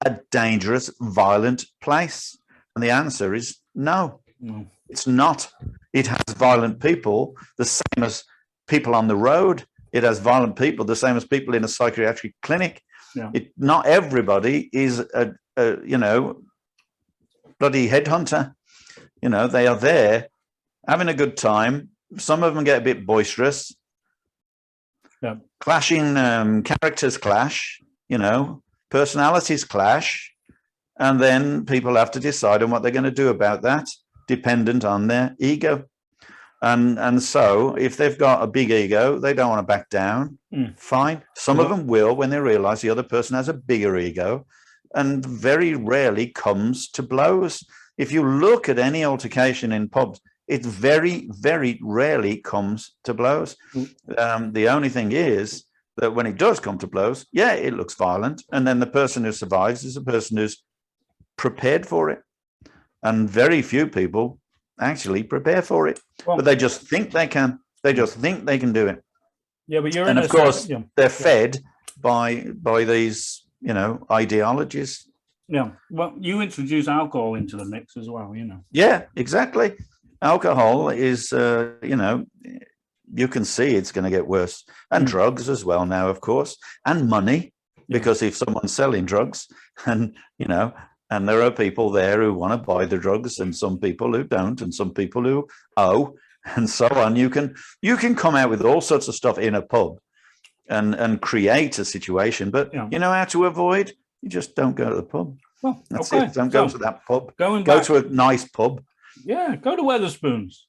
a dangerous, violent place? And the answer is no. It's not. It has violent people, the same as people on the road. It has violent people, the same as people in a psychiatric clinic. Not everybody is a bloody headhunter. They are there having a good time. Some of them get a bit boisterous. Clashing characters clash, personalities clash, and then people have to decide on what they're going to do about that, dependent on their ego. And so if they've got a big ego, they don't want to back down. Fine. Some of them will when they realize the other person has a bigger ego, and very rarely comes to blows. If you look at any altercation in pubs, it very, very rarely comes to blows. The only thing is that when it does come to blows, it looks violent. And then the person who survives is a person who's prepared for it. And very few people actually prepare for it, but they just think they can. They just think they can do it. But you're and of course they're fed by these ideologies. Well, you introduce alcohol into the mix as well. Yeah, exactly. Alcohol is you can see it's going to get worse, and drugs as well now, of course, and money, because if someone's selling drugs, and and there are people there who want to buy the drugs, and some people who don't, and some people who owe, and so on. You can come out with all sorts of stuff in a pub and create a situation, but you know how to avoid? You just don't go to the pub. Well, that's it. Don't go to that pub. Go to a nice pub. Yeah, go to Weatherspoons.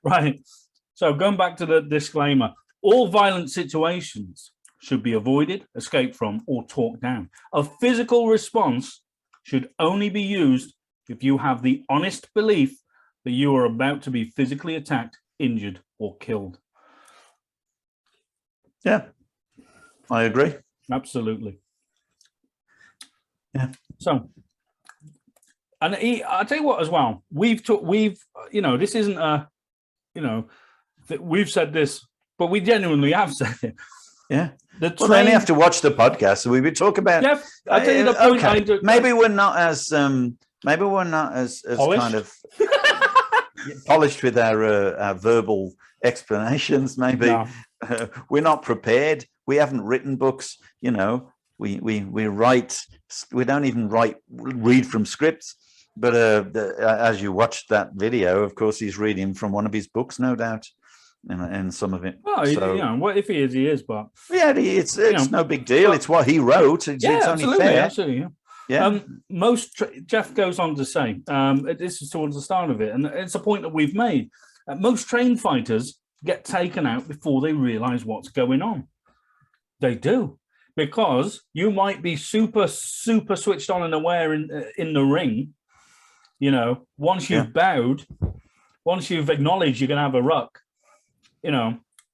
Right. So going back to the disclaimer, all violent situations should be avoided, escaped from, or talked down. A physical response should only be used if you have the honest belief that you are about to be physically attacked, injured, or killed. Yeah, I agree. Absolutely. Yeah. So, and I'll tell you what as well, this isn't a, that we've said this, but we genuinely have said it. Yeah. They only have to watch the podcast, so we would talk about. Jeff, I tell you the point. Okay. Maybe we're not as polished? kind of polished with our verbal explanations. Maybe we're not prepared. We haven't written books. We write. We don't even read from scripts. But as you watched that video, of course, he's reading from one of his books, no doubt. And some of it. Well, what if he is? He is, but it's no big deal. It's what he wrote. It's only fair. Absolutely. Yeah. Geoff goes on to say, this is towards the start of it, and it's a point that we've made. Most trained fighters get taken out before they realize what's going on. They do, because you might be super, super switched on and aware in the ring. Once you've bowed, once you've acknowledged you're going to have a ruck.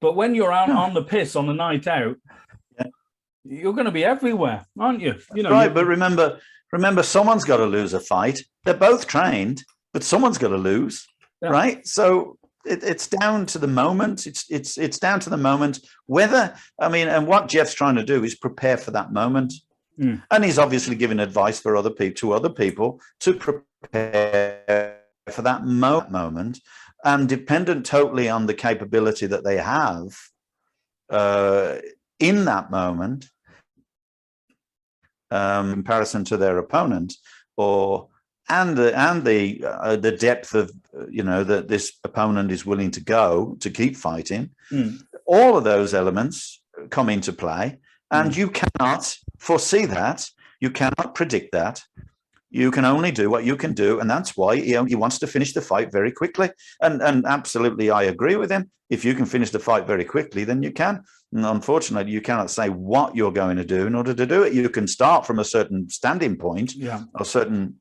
But when you're out on the piss on the night out, you're going to be everywhere, aren't you? Right, but remember, someone's got to lose a fight. They're both trained, but someone's got to lose, right? So it's down to the moment. It's down to the moment whether, and what Geoff's trying to do is prepare for that moment. And he's obviously giving advice for other people to prepare for that moment. And dependent totally on the capability that they have in that moment, in comparison to their opponent, and the depth of that this opponent is willing to go to keep fighting. All of those elements come into play, and you cannot foresee that. You cannot predict that. You can only do what you can do, and that's why he wants to finish the fight very quickly. And absolutely, I agree with him. If you can finish the fight very quickly, then you can. And unfortunately, you cannot say what you're going to do in order to do it. You can start from a certain standing point, a certain,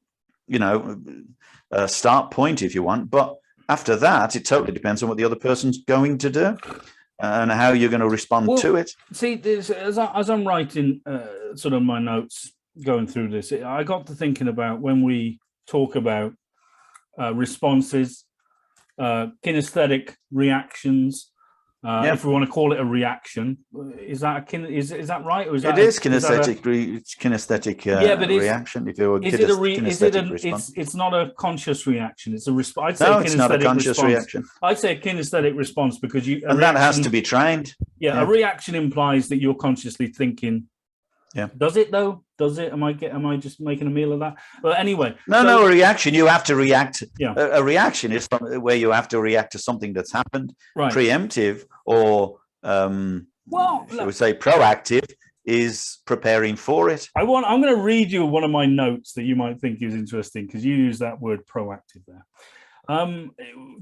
start point if you want. But after that, it totally depends on what the other person's going to do. and how you're going to respond to it. See, as I'm writing sort of my notes going through this, I got to thinking about when we talk about responses, kinesthetic reactions. If we want to call it a reaction, is that is that right? Or is that kinesthetic reaction. If you're it's not a conscious reaction. It's a response. It's not a conscious reaction. I'd say a kinesthetic response because that has to be trained. Yeah, a reaction implies that you're consciously thinking. Yeah. Does it though? Does it? Am I just making a meal of that? But anyway. No, a reaction. You have to react. Yeah. A reaction is where you have to react to something that's happened. Right. Preemptive or shall we say proactive is preparing for it. I'm going to read you one of my notes that you might think is interesting because you use that word proactive there.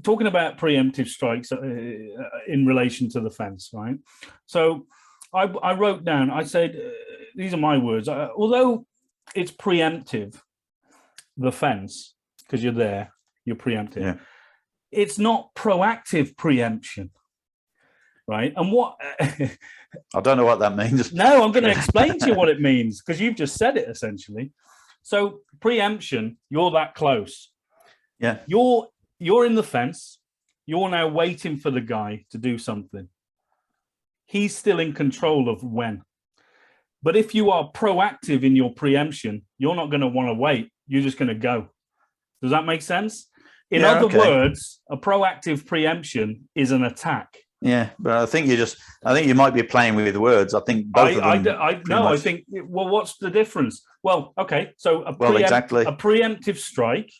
Talking about preemptive strikes in relation to the fence, right? So I wrote down, I said, these are my words, although it's preemptive, the fence, because you're there, you're preemptive. Yeah. It's not proactive preemption, right? And what... I don't know what that means. No, I'm going to explain to you what it means, because you've just said it, essentially. So preemption, you're that close. Yeah. You're in the fence. You're now waiting for the guy to do something. He's still in control of when. But if you are proactive in your preemption, you're not going to want to wait. You're just going to go. Does that make sense? In other words, a proactive preemption is an attack. Yeah, but I think you might be playing with words. I think both of them. I think, well, what's the difference? Well, okay, so a preemptive strike,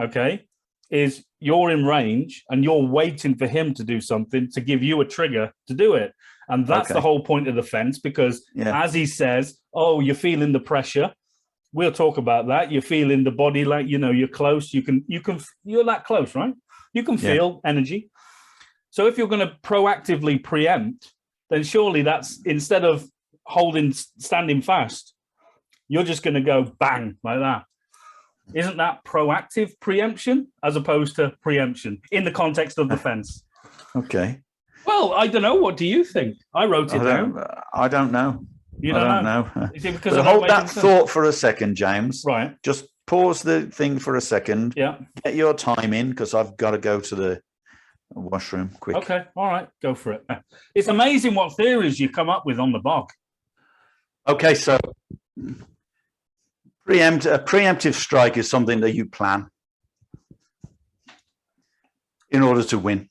okay, is you're in range and you're waiting for him to do something to give you a trigger to do it. And that's the whole point of the fence, because as he says, oh, you're feeling the pressure. We'll talk about that. You're feeling the body, like, you're close. You're that close, right? You can feel energy. So if you're going to proactively preempt, then surely that's, instead of standing fast, you're just going to go bang like that. Isn't that proactive preemption as opposed to preemption in the context of the fence? Okay. Well, I don't know. What do you think? I wrote it down. I don't know. You don't know? Is it because hold that thought for a second, James. Right. Just pause the thing for a second. Yeah. Get your time in, because I've got to go to the washroom quick. Okay. All right. Go for it. It's amazing what theories you come up with on the bog. Okay. So a preemptive strike is something that you plan in order to win.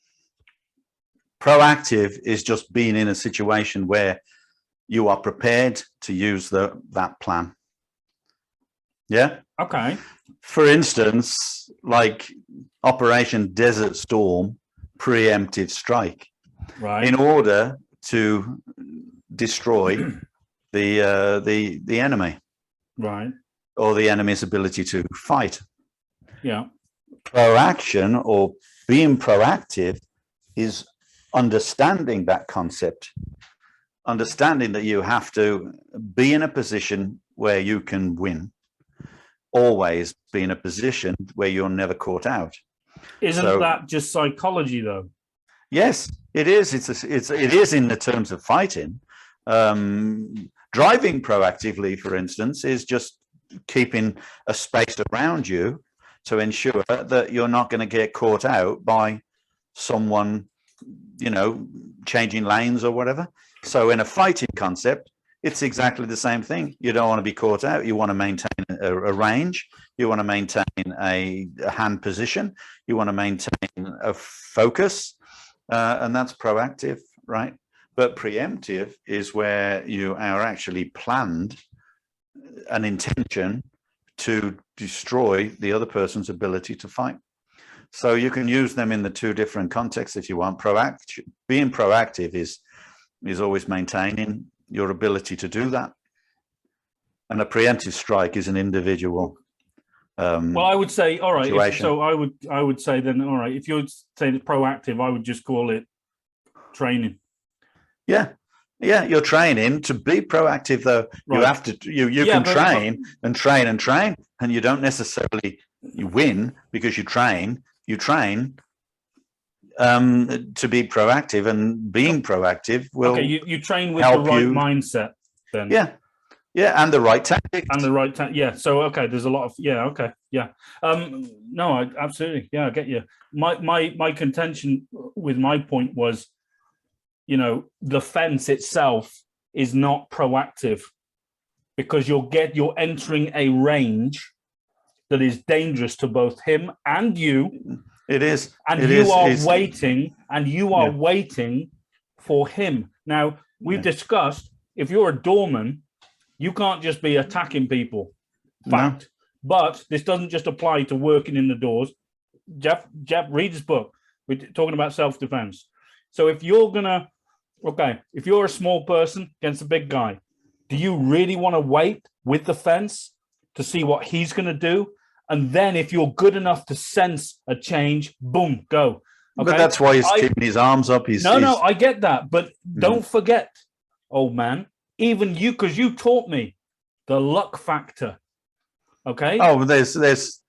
Proactive is just being in a situation where you are prepared to use that plan. Yeah? Okay. For instance, like Operation Desert Storm, preemptive strike. Right. In order to destroy the enemy. Right. Or the enemy's ability to fight. Yeah. Proaction, or being proactive, is understanding that concept, understanding that you have to be in a position where you can win, always be in a position where you're never caught out. Isn't that just psychology, though? Yes, it is. It is in the terms of fighting. Driving proactively, for instance, is just keeping a space around you to ensure that you're not going to get caught out by someone, changing lanes or whatever. So in a fighting concept, it's exactly the same thing. You don't want to be caught out. You want to maintain a range. You want to maintain a hand position. You want to maintain a focus. And that's proactive, right? But preemptive is where you are actually planned an intention to destroy the other person's ability to fight. So you can use them in the two different contexts if you want. Being proactive is always maintaining your ability to do that. And a preemptive strike is an individual. Well, I would say, all right. Situation. So I would say then, all right, if you're saying proactive, I would just call it training. Yeah. Yeah, you're training to be proactive, though. Right. You have to. You can train and train and train, and you don't necessarily win because you train. You train to be proactive, and being proactive will you train with the right mindset then. And the right tactics. And the right so there's a lot of no, I absolutely I get you. My contention with my point was, the fence itself is not proactive, because you're entering a range that is dangerous to both him and you. It is. And you are waiting for him. Now, we've discussed, if you're a doorman, you can't just be attacking people. Fact. No. But this doesn't just apply to working in the doors. Geoff, read his book. We're talking about self-defense. So if you're if you're a small person against a big guy, do you really want to wait with the fence to see what he's going to do? And then if you're good enough to sense a change, boom, go. Okay? But that's why he's keeping his arms up. No, I get that. But don't forget, old man, even you, because you taught me the luck factor. Okay? Oh, there's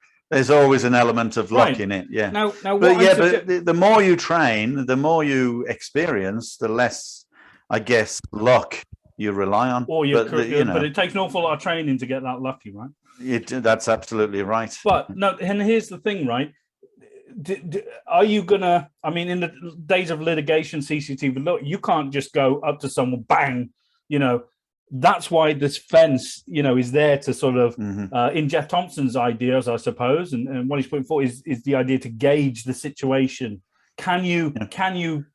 always an element of luck in it. Yeah. Now but the more you train, the more you experience, the less, I guess, luck you rely on. But it takes an awful lot of training to get that lucky, right? That's absolutely right. But no, and here's the thing, right? Are you gonna? I mean, in the days of litigation, CCTV, look, you can't just go up to someone, bang. That's why this fence, is there to sort of, in Geoff Thompson's ideas, I suppose, and what he's putting forward is the idea to gauge the situation. Can you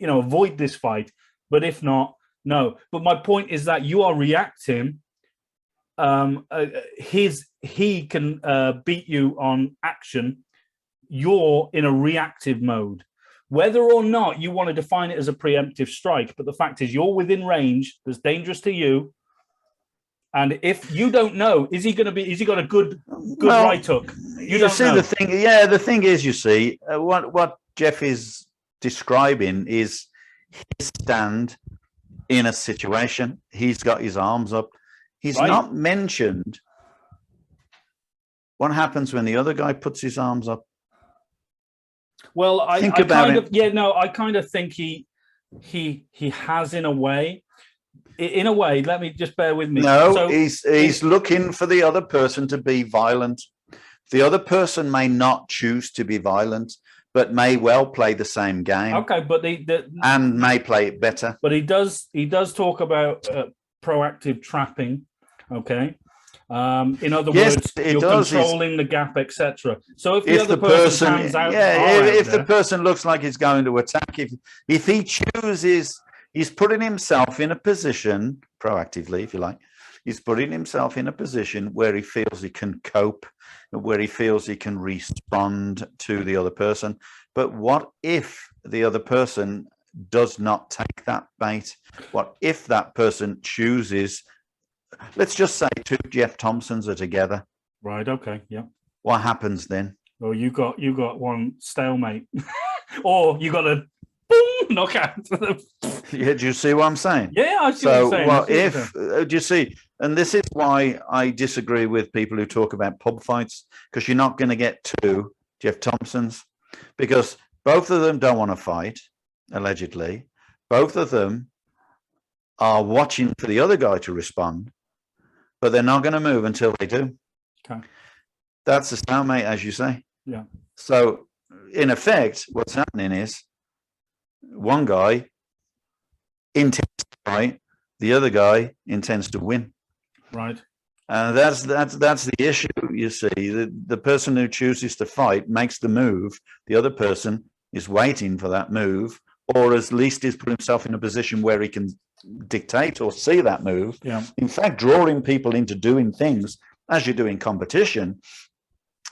avoid this fight? But if not, no. But my point is that you are reacting. He can beat you on action. You're in a reactive mode, whether or not you want to define it as a preemptive strike. But the fact is, you're within range that's dangerous to you. And if you don't know, is he got a good right hook? You see know. The thing is, you see, what Geoff is describing is his stand in a situation. He's got his arms up. He's not mentioned what happens when the other guy puts his arms up. Well, I kind of think he has in a way. In a way, let me just bear with me. No, so, he's looking for the other person to be violent. The other person may not choose to be violent, but may well play the same game. Okay, but and may play it better. But he does talk about proactive trapping. Okay. In other words, you're controlling the gap, etc. So if the other person stands out, if the person looks like he's going to attack, if he chooses, he's putting himself in a position proactively, if you like. He's putting himself in a position where he feels he can cope, where he feels he can respond to the other person. But what if the other person does not take that bait? What if that person chooses? Let's just say two Geoff Thompsons are together. Right. Okay. Yeah. What happens then? Well, you got one stalemate, or you got a boom knockout. Yeah. Do you see what I'm saying? Yeah, I see what you're saying. Well, do you see? And this is why I disagree with people who talk about pub fights, because you're not going to get two Geoff Thompsons, because both of them don't want to fight. Allegedly, both of them are watching for the other guy to respond, but they're not going to move until they do. Okay. That's a stalemate, as you say. Yeah. So, in effect, what's happening is one guy intends to fight, the other guy intends to win. Right. And that's the issue, you see. The person who chooses to fight makes the move. The other person is waiting for that move, or at least he's put himself in a position where he can dictate or see that move. Yeah. In fact, drawing people into doing things as you do in competition,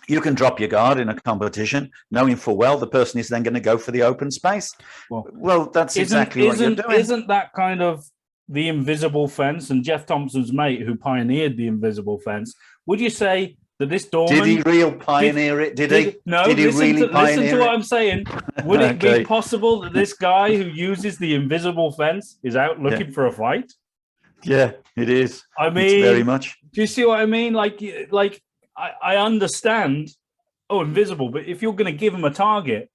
you can drop your guard in a competition, knowing full well the person is then going to go for the open space. Well, that's exactly what you're doing. Isn't that kind of the invisible fence? And Geoff Thompson's mate, who pioneered the invisible fence, would you say that this doorman... Did he really pioneer it? Did he? No, did he listen to what I'm saying. Would it be possible that this guy who uses the invisible fence is out looking for a fight? Yeah, it is. I mean, very much. Do you see what I mean? Like I understand, invisible, but if you're going to give him a target,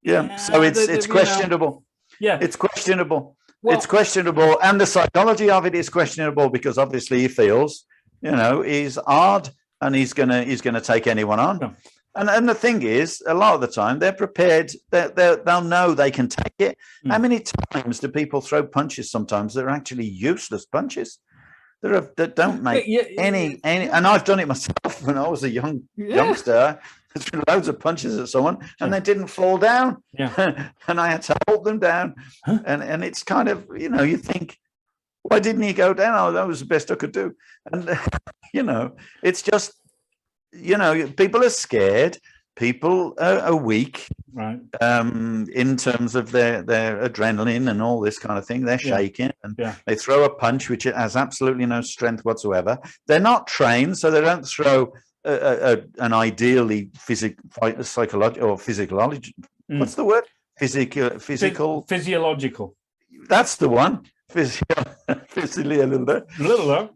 Yeah. So it's questionable. Yeah. It's questionable. Well, it's questionable. And the psychology of it is questionable because obviously he feels, he's hard and he's gonna take anyone on. Yeah. And the thing is, a lot of the time they're prepared. They'll know they can take it. How many times do people throw punches? Sometimes they're actually useless punches. That don't make any. And I've done it myself when I was a youngster. I threw loads of punches at someone, and they didn't fall down. Yeah. And I had to hold them down. Huh? And it's kind of you think, why didn't he go down? Oh, that was the best I could do. And it's just. People are scared. People are weak, right? In terms of their adrenaline and all this kind of thing. They're shaking, and they throw a punch which has absolutely no strength whatsoever. They're not trained, so they don't throw an ideally psychological or physiological. What's the word? Physical. Physiological. That's the one. Little.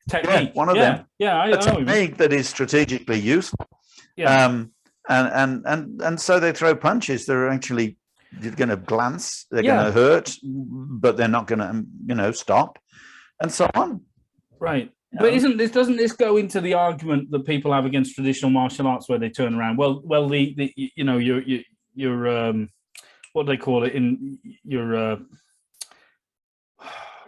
Technique. Yeah, one of them. Yeah, a technique that is strategically useful. Yeah. And so they throw punches. They're actually going to glance. They're going to hurt, but they're not going to, stop, and so on. Right. But doesn't this go into the argument that people have against traditional martial arts where they turn around? Well, your what do they call it in your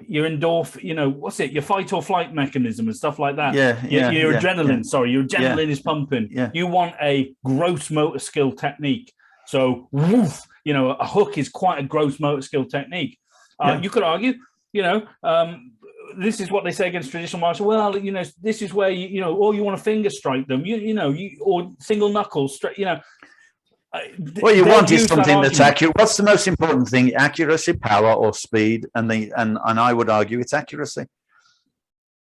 endorphin, what's it? Your fight or flight mechanism and stuff like that. Your adrenaline. Sorry, your adrenaline is pumping. Yeah. You want a gross motor skill technique. So, woof, a hook is quite a gross motor skill technique. You could argue, this is what they say against traditional martial. Well, this is where or you want to finger strike them. Or single knuckles straight. What you want is something that's accurate. What's the most important thing? Accuracy, power, or speed? And I would argue it's accuracy.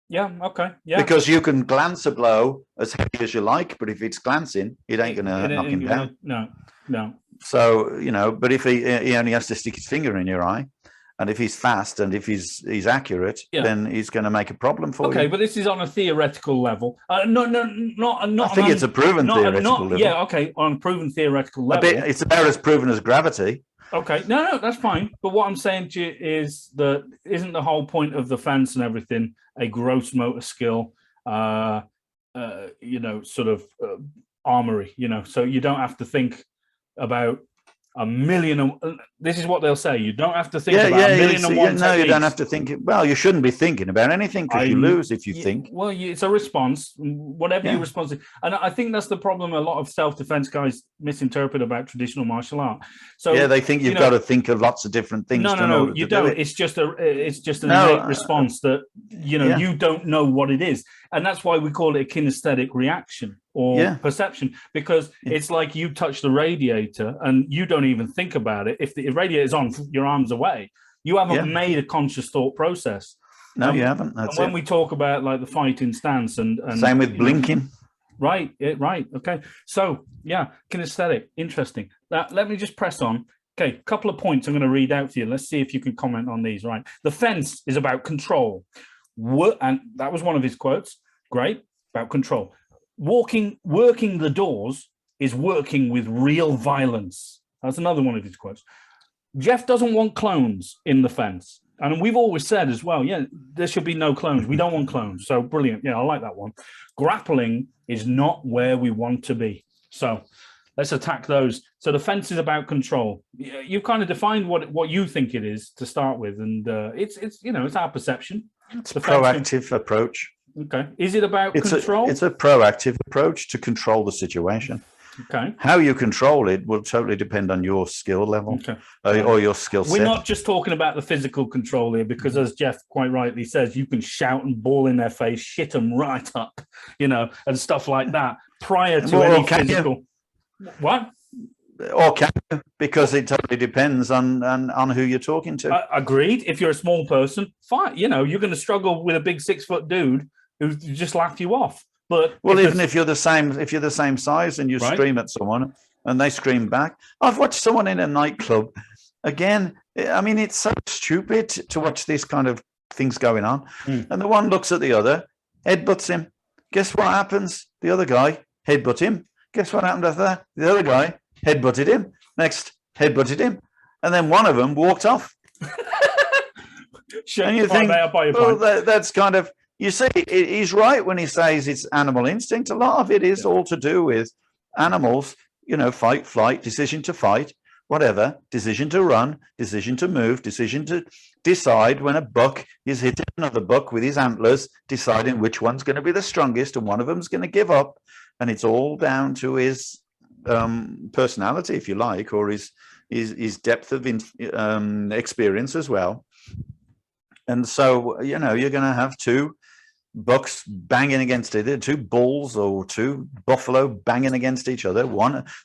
Yeah. Okay. Yeah. Because you can glance a blow as heavy as you like, but if it's glancing, it ain't going to knock him down. No. So but if he only has to stick his finger in your eye, and if he's fast and if he's accurate, then he's going to make a problem for you. Okay, but this is on a theoretical level. Not. I think it's a proven theoretical level. Yeah, okay, on a proven theoretical level. It's about as proven as gravity. Okay, no, that's fine. But what I'm saying to you is that isn't the whole point of the fence and everything a gross motor skill, sort of armory, so you don't have to think about a million. This is what they'll say. You don't have to think about a million and one. No, you don't have to think. Well, you shouldn't be thinking about anything because you lose if you think. Well, it's a response, whatever your response is. And I think that's the problem a lot of self-defense guys misinterpret about traditional martial art. So they think you've got to think of lots of different things. No, you don't. It's just an innate response that you don't know what it is, and that's why we call it a kinesthetic reaction or perception, because it's like you touch the radiator and you don't even think about it. If the radiator is on, your arm's away. You haven't made a conscious thought process. No, you haven't. That's when we talk about like the fighting stance and same with blinking. Right. Okay. So kinesthetic. Interesting. Now, let me just press on. Okay, a couple of points I'm going to read out to you. Let's see if you can comment on these. Right. The fence is about control. And that was one of his quotes. Great. About control. Working the doors is working with real violence. That's another one of his quotes. Geoff doesn't want clones in the fence. And we've always said as well, there should be no clones. We don't want clones. So brilliant. Yeah, I like that one. Grappling is not where we want to be. So let's attack those. So the fence is about control. You've kind of defined what you think it is to start with. And it's our perception. It's a proactive approach. Okay. Is it about control? It's a proactive approach to control the situation. Okay. How you control it will totally depend on your skill level or your skill set. We're not just talking about the physical control here, because as Geoff quite rightly says, you can shout and bawl in their face, shit them right up, and stuff like that prior to any physical. What? Or can you? Because it totally depends on who you're talking to. Agreed. If you're a small person, fine. You're going to struggle with a big 6-foot dude who just laughed you off. But even if you're the same size and you scream at someone and they scream back. I've watched someone in a nightclub. Again, I mean, it's so stupid to watch these kind of things going on. And the one looks at the other, headbutts him. Guess what happens? The other guy headbutt him. Guess what happened after that? The other guy headbutted him. Next, headbutted him, and then one of them walked off. And you think, well, that's kind of, you see, he's right when he says it's animal instinct. A lot of it is all to do with animals, fight, flight, decision to fight, whatever, decision to run, decision to move, decision to decide when a buck is hitting another buck with his antlers, deciding which one's going to be the strongest and one of them's going to give up. And it's all down to his personality, if you like, or his depth of experience as well. And so, you're going to have two bucks banging against it, two bulls or two buffalo banging against each other.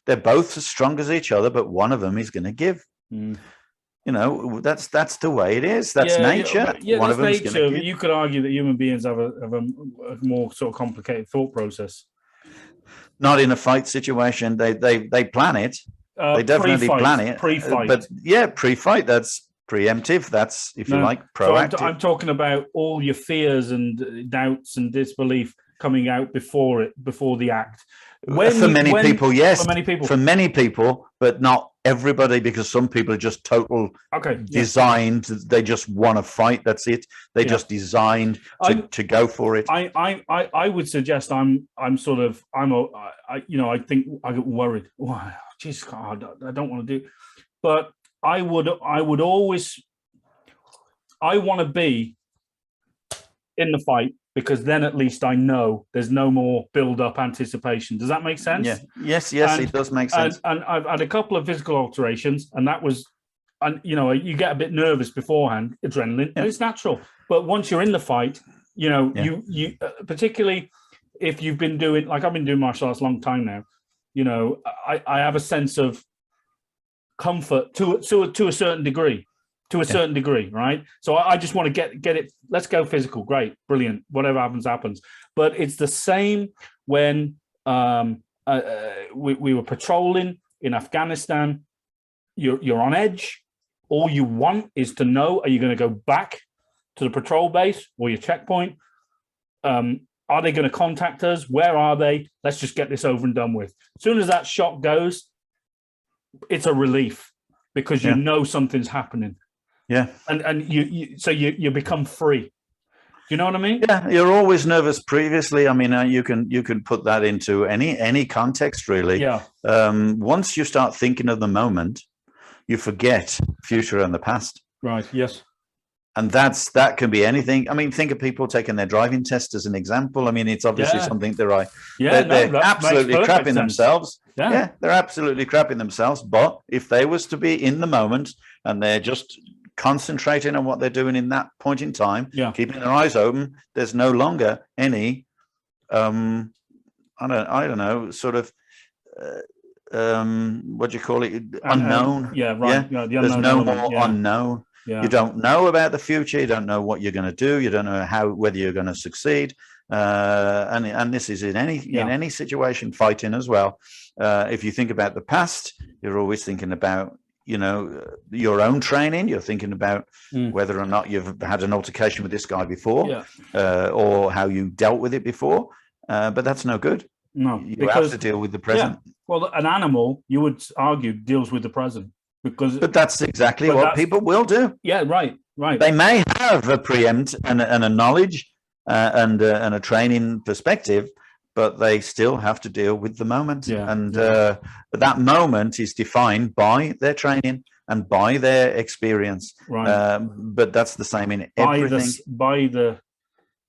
They're both as strong as each other, but one of them is going to give. That's the way it is. That's nature. One of them's nature. But you could argue that human beings have a more sort of complicated thought process. Not in a fight situation. They plan it. They definitely plan it. Pre-fight. But pre-fight. That's preemptive. That's, if you like, proactive. So I'm talking about all your fears and doubts and disbelief coming out before the act. For many people, yes. For many people, but not everybody, because some people are just total designed. They just want to fight. That's it. They just designed to go for it. I would suggest I think I get worried. Oh, geez, God, I don't want to do, but I would always, I want to be in the fight, because then at least I know there's no more build-up anticipation. Does that make sense? Yeah. Yes, it does make sense. And I've had a couple of physical alterations, and that was, you get a bit nervous beforehand, adrenaline, and it's natural. But once you're in the fight, you particularly if you've been doing, like I've been doing martial arts a long time now, I have a sense of comfort to a certain degree. Certain degree, right? So I just want to get it. Let's go physical. Great, brilliant. Whatever happens. But it's the same when we were patrolling in Afghanistan. You're on edge. All you want is to know: are you going to go back to the patrol base or your checkpoint? Are they going to contact us? Where are they? Let's just get this over and done with. As soon as that shot goes, it's a relief, because you know something's happening. Yeah, and you become free. You know what I mean? Yeah, you're always nervous previously. I mean, you can put that into any context, really. Yeah. Once you start thinking of the moment, you forget future and the past. Right. Yes. And that can be anything. I mean, think of people taking their driving test as an example. I mean, it's obviously something they're absolutely crapping themselves. Yeah, they're absolutely crapping themselves. But if they was to be in the moment and they're just concentrating on what they're doing in that point in time, keeping their eyes open, there's no longer any I don't know, sort of what do you call it, unknown. There's no more unknown. You don't know about the future. You don't know what you're going to do. You don't know whether you're going to succeed. And this is in any situation, fighting as well. If you think about the past, you're always thinking about your own training. You're thinking about whether or not you've had an altercation with this guy before, or how you dealt with it before. But that's no good. No, you have to deal with the present. Well, an animal, you would argue, deals with the present. But that's exactly what people will do. Yeah, right. They may have a preempt and a knowledge and a training perspective, but they still have to deal with the moment. That moment is defined by their training and by their experience. Right. But that's the same in everything.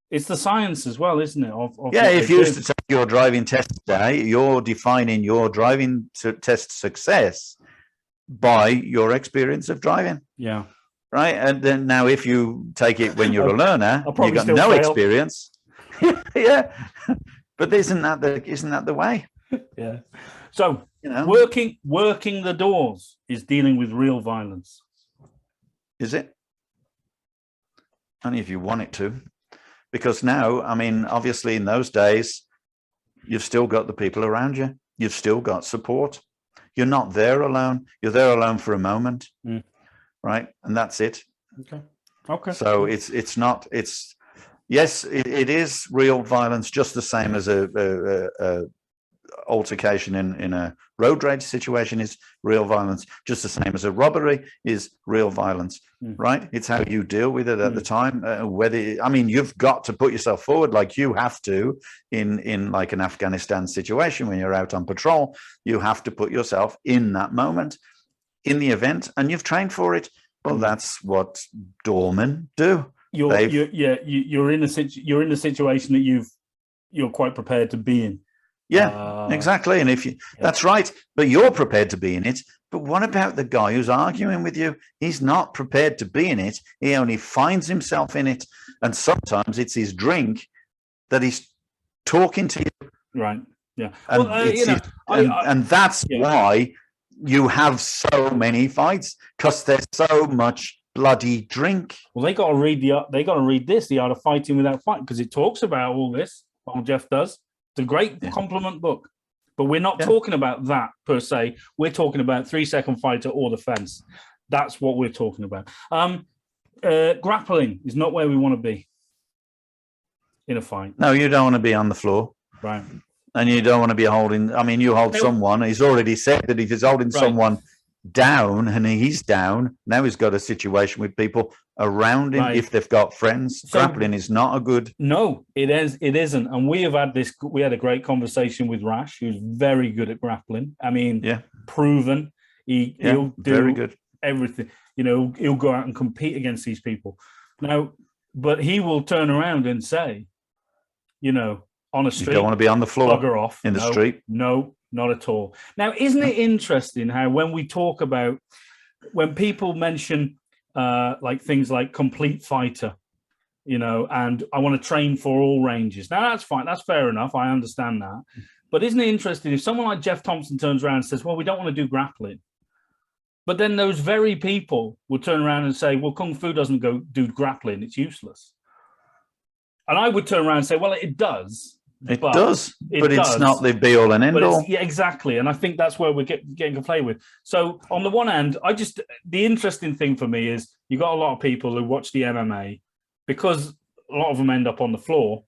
It's the science as well, isn't it? If you used to take your driving test today, you're defining your driving test success by your experience of driving. Yeah. Right. And then now if you take it when you're a learner, you've got no experience. Yeah. But isn't that the way? Yeah. So working the doors is dealing with real violence. Is it? Only if you want it to. Because now, I mean, obviously in those days, you've still got the people around you. You've still got support. You're not there alone. You're there alone for a moment, right? And that's it. Okay. So it's not. Yes, it is real violence, just the same as a altercation in a road rage situation is real violence, just the same as a robbery is real violence, right? It's how you deal with it at the time. You've got to put yourself forward, like you have to in like an Afghanistan situation when you're out on patrol. You have to put yourself in that moment, in the event, and you've trained for it. Well, that's what doormen do. You're in a situation that you're quite prepared to be in. Yeah, exactly. And that's right, but you're prepared to be in it. But what about the guy who's arguing with you? He's not prepared to be in it. He only finds himself in it. And sometimes it's his drink that he's talking to you. Right. Yeah. And that's why you have so many fights, because there's so much bloody drink. Well, they got to read this, The Art of Fighting Without Fighting, because it talks about all this. Geoff does. It's a great compliment book, but we're not talking about that per se. We're talking about 3 Second Fighter or the Fence. That's what we're talking about. Grappling is not where we want to be in a fight. No, you don't want to be on the floor. Right. And you don't want to be holding, you hold someone. He's already said that if he's holding someone down and he's down, now he's got a situation with people around him if they've got friends. So, grappling is not a good. No, it isn't. And we had a great conversation with Rash, who's very good at grappling. Proven. He'll do very good. Everything. He'll go out and compete against these people. Now, but he will turn around and say, on a street, you don't want to be on the floor, bugger off in the street. No, not at all. Now, isn't it interesting how when people mention like things like complete fighter, and I want to train for all ranges. Now, that's fine. That's fair enough. I understand that. But isn't it interesting if someone like Geoff Thompson turns around and says, well, we don't want to do grappling. But then those very people will turn around and say, well, Kung Fu doesn't go do grappling. It's useless. And I would turn around and say, well, it does. It does, but it's not the be all and end all. Yeah, exactly. And I think that's where we're getting to play with. So on the one hand, the interesting thing for me is you got a lot of people who watch the MMA because a lot of them end up on the floor.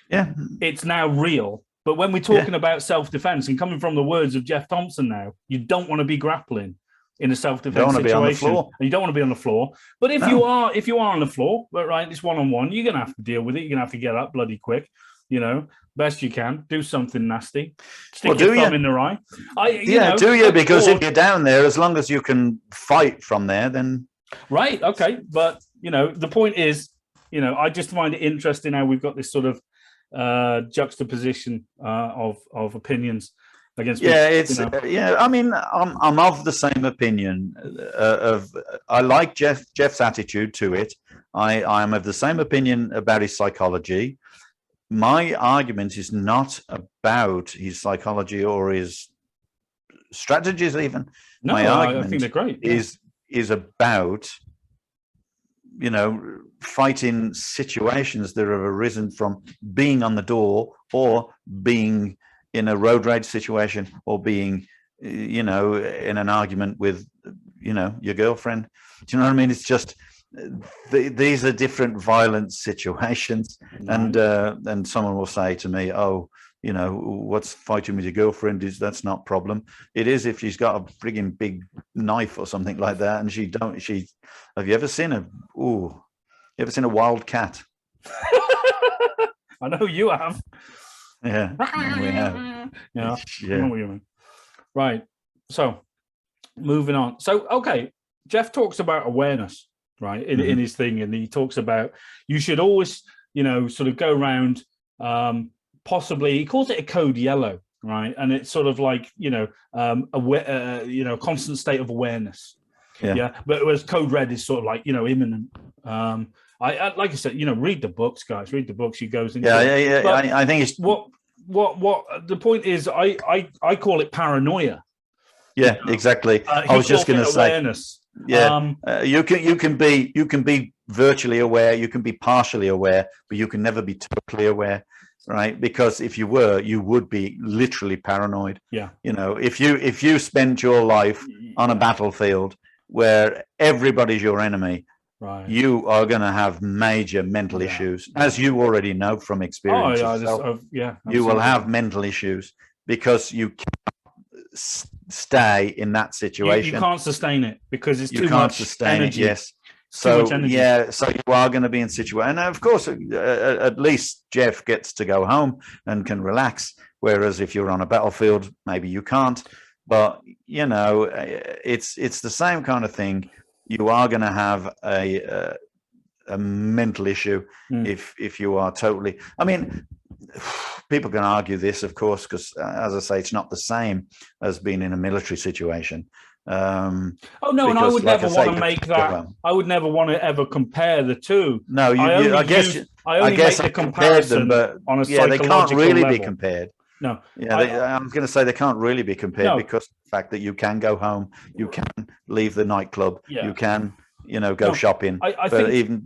Yeah. It's now real. But when we're talking about self-defense and coming from the words of Geoff Thompson now, you don't want to be grappling in a self-defense situation. You don't want to be on the floor. You don't want to be on the floor. But if you are on the floor, right, it's one-on-one, you're going to have to deal with it. You're going to have to get up bloody quick, best you can, do something nasty, stick your thumb in the eye. Because if you're down there, as long as you can fight from there, then right, okay. But the point is, I just find it interesting how we've got this sort of juxtaposition of opinions against people, I'm of the same opinion. I like Geoff's attitude to it. I am of the same opinion about his psychology. My argument is not about his psychology or his strategies even. No, my argument I think they're great. Is about, fighting situations that have arisen from being on the door or being in a road rage situation or being, in an argument with, your girlfriend. Do you know what I mean? It's just, these are different violent situations. Right. And someone will say to me, oh, what's fighting with your girlfriend that's not problem. It is if she's got a frigging big knife or something like that. And have you ever seen a wild cat? I know you have. Yeah, we have. Yeah. I know what you mean. Right. So moving on. So, okay. Geoff talks about awareness, right, in his thing, and he talks about you should always, sort of go around, possibly, he calls it a code yellow, right, and it's sort of like, constant state of awareness, but whereas code red is sort of like, imminent. I like I said, read the books, guys. Read the books. He goes into. I think it's what the point is. I call it paranoia. Yeah, exactly. I was just going to say awareness. Yeah, you can be virtually aware. You can be partially aware, but you can never be totally aware, right? Because if you were, you would be literally paranoid. Yeah. If you spent your life on a battlefield where everybody's your enemy. Right. You are going to have major mental issues, as you already know from experience. Oh, you will have mental issues, because you can't stay in that situation. You can't sustain it because it's you too much energy. Yes. So yeah, so you are going to be in situation, and of course, at least Geoff gets to go home and can relax. Whereas if you're on a battlefield, maybe you can't. But you know, it's the same kind of thing. You are going to have a mental issue if you are totally. I mean, people can argue this, of course, because as I say, it's not the same as being in a military situation. And I would never want to make that. I would never want to ever compare the two. No, I guess make the comparison them, but on a they can't really be compared. No, I'm going to say they can't really be compared because of the fact that you can go home, you can leave the nightclub, you can, go shopping. I think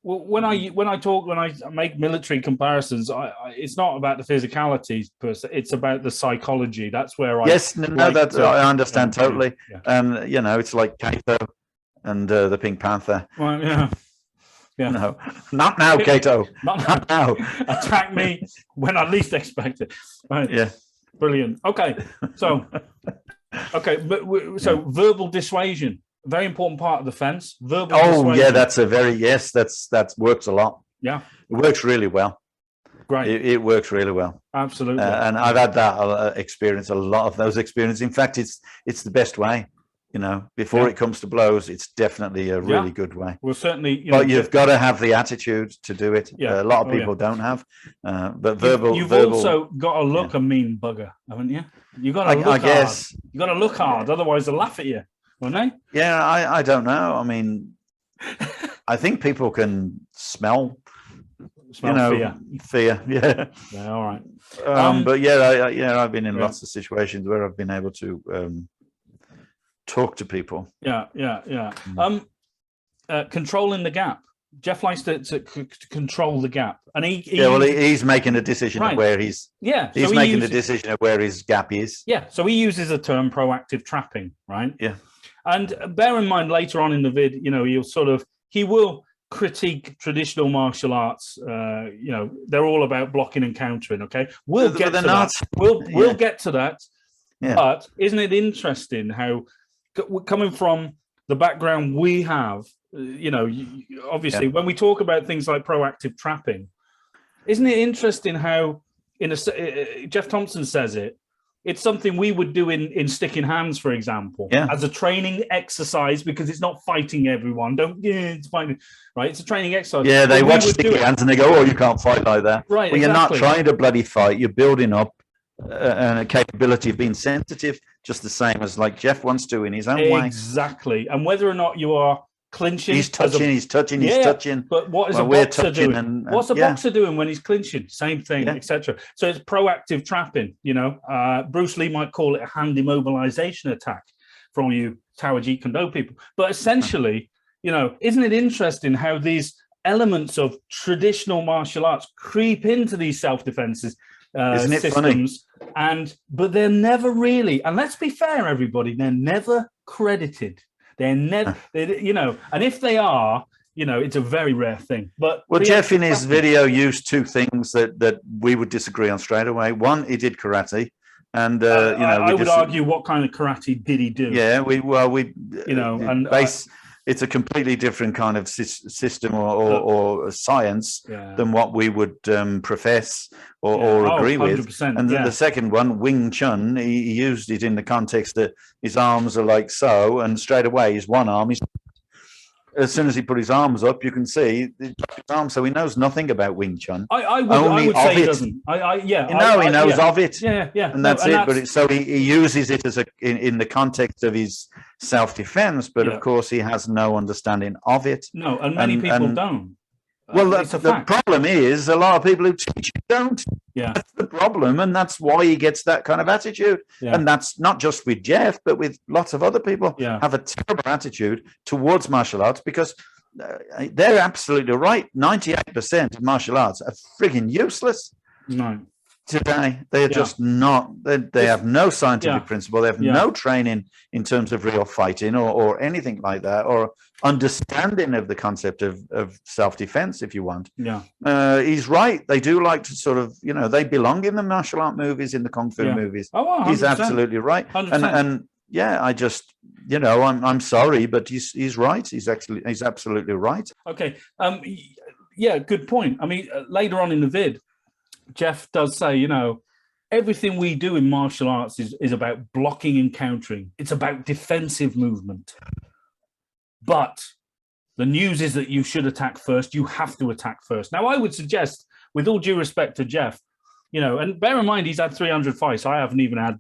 Well, when I make military comparisons, it's not about the physicality per se, it's about the psychology. That's where I I understand totally. And it's like Kato and the Pink Panther. Well, yeah. No, not now, Kato. Not now. Attack me when I least expect it. Right. Yeah. Brilliant. Okay. So verbal dissuasion. Very important part of the fence. Verbal dissuasion. Yeah, that's that works a lot. Yeah, it works really well. Great, it works really well. Absolutely, and I've had that experience, a lot of those experiences. In fact, it's the best way. Before it comes to blows, it's definitely a really good way. Well, certainly, but you've got to have the attitude to do it. Yeah. A lot of people don't have. But verbal. You've also got to look a mean bugger, haven't you? You got to look hard. You got to look hard, otherwise they'll laugh at you. Yeah, I don't know. I mean, I think people can smell fear. Yeah. All right. But I've been in lots of situations where I've been able to talk to people. Yeah. Controlling the gap. Geoff likes to control the gap, and he's making a decision of where he's making the decision of where his gap is. Yeah. So he uses the term proactive trapping, right? Yeah. And bear in mind later on in the vid, he will critique traditional martial arts. They're all about blocking and countering. Okay, we'll get to that. We'll get to that. Yeah. But isn't it interesting how, coming from the background we have, obviously when we talk about things like proactive trapping, isn't it interesting how Geoff Thompson says it? It's something we would do in sticking hands, for example, as a training exercise, because it's not fighting everyone. It's fighting, right? It's a training exercise. Yeah, they watch sticking hands and they go, "Oh, you can't fight like that." Right. Well, you're not trying to bloody fight. You're building up a capability of being sensitive, just the same as like Geoff wants to in his own way. Exactly. And whether or not you are clinching, he's touching. But what is a boxer doing? What's a boxer doing when he's clinching? Same thing, etc. So it's proactive trapping. Bruce Lee might call it a hand immobilization attack for all you Tower Jeet Kune Do people. But essentially, isn't it interesting how these elements of traditional martial arts creep into these self-defenses isn't it systems? Funny? But they're never really, and let's be fair, everybody, they're never credited. They're never, and if they are, it's a very rare thing. But Geoff in his video used two things that we would disagree on straight away. One, he did karate, and I would argue, what kind of karate did he do? Yeah, it's a completely different kind of system or science than what we would profess or agree 100%, with. And the second one, Wing Chun, he used it in the context that his arms are like so, and straight away his one arm, as soon as he put his arms up, you can see his arm. So he knows nothing about Wing Chun. I would say he doesn't. He knows of it. Yeah. And that's it. But so he uses it as in the context of his self-defense. But of course, he has no understanding of it. No, and many people don't. Well, the problem is a lot of people who teach don't. Yeah, that's the problem, and that's why he gets that kind of attitude. Yeah. And that's not just with Geoff, but with lots of other people. Have a terrible attitude towards martial arts because they're absolutely right. 98% of martial arts are frigging useless. No, today. They are just not. They have no scientific principle. They have no training in terms of real fighting or anything like that, or understanding of the concept of self-defense, if you want. He's right. They do like to sort of, they belong in the martial art movies, in the kung fu movies. Oh, he's absolutely right. 100%. And I just, I'm sorry, but he's right. He's absolutely right. Okay. Good point. I mean, later on in the vid, Geoff does say, everything we do in martial arts is about blocking and countering. It's about defensive movement. But the news is that you should attack first. You have to attack first. Now, I would suggest, with all due respect to Geoff, and bear in mind, he's had 300 fights. I haven't even had,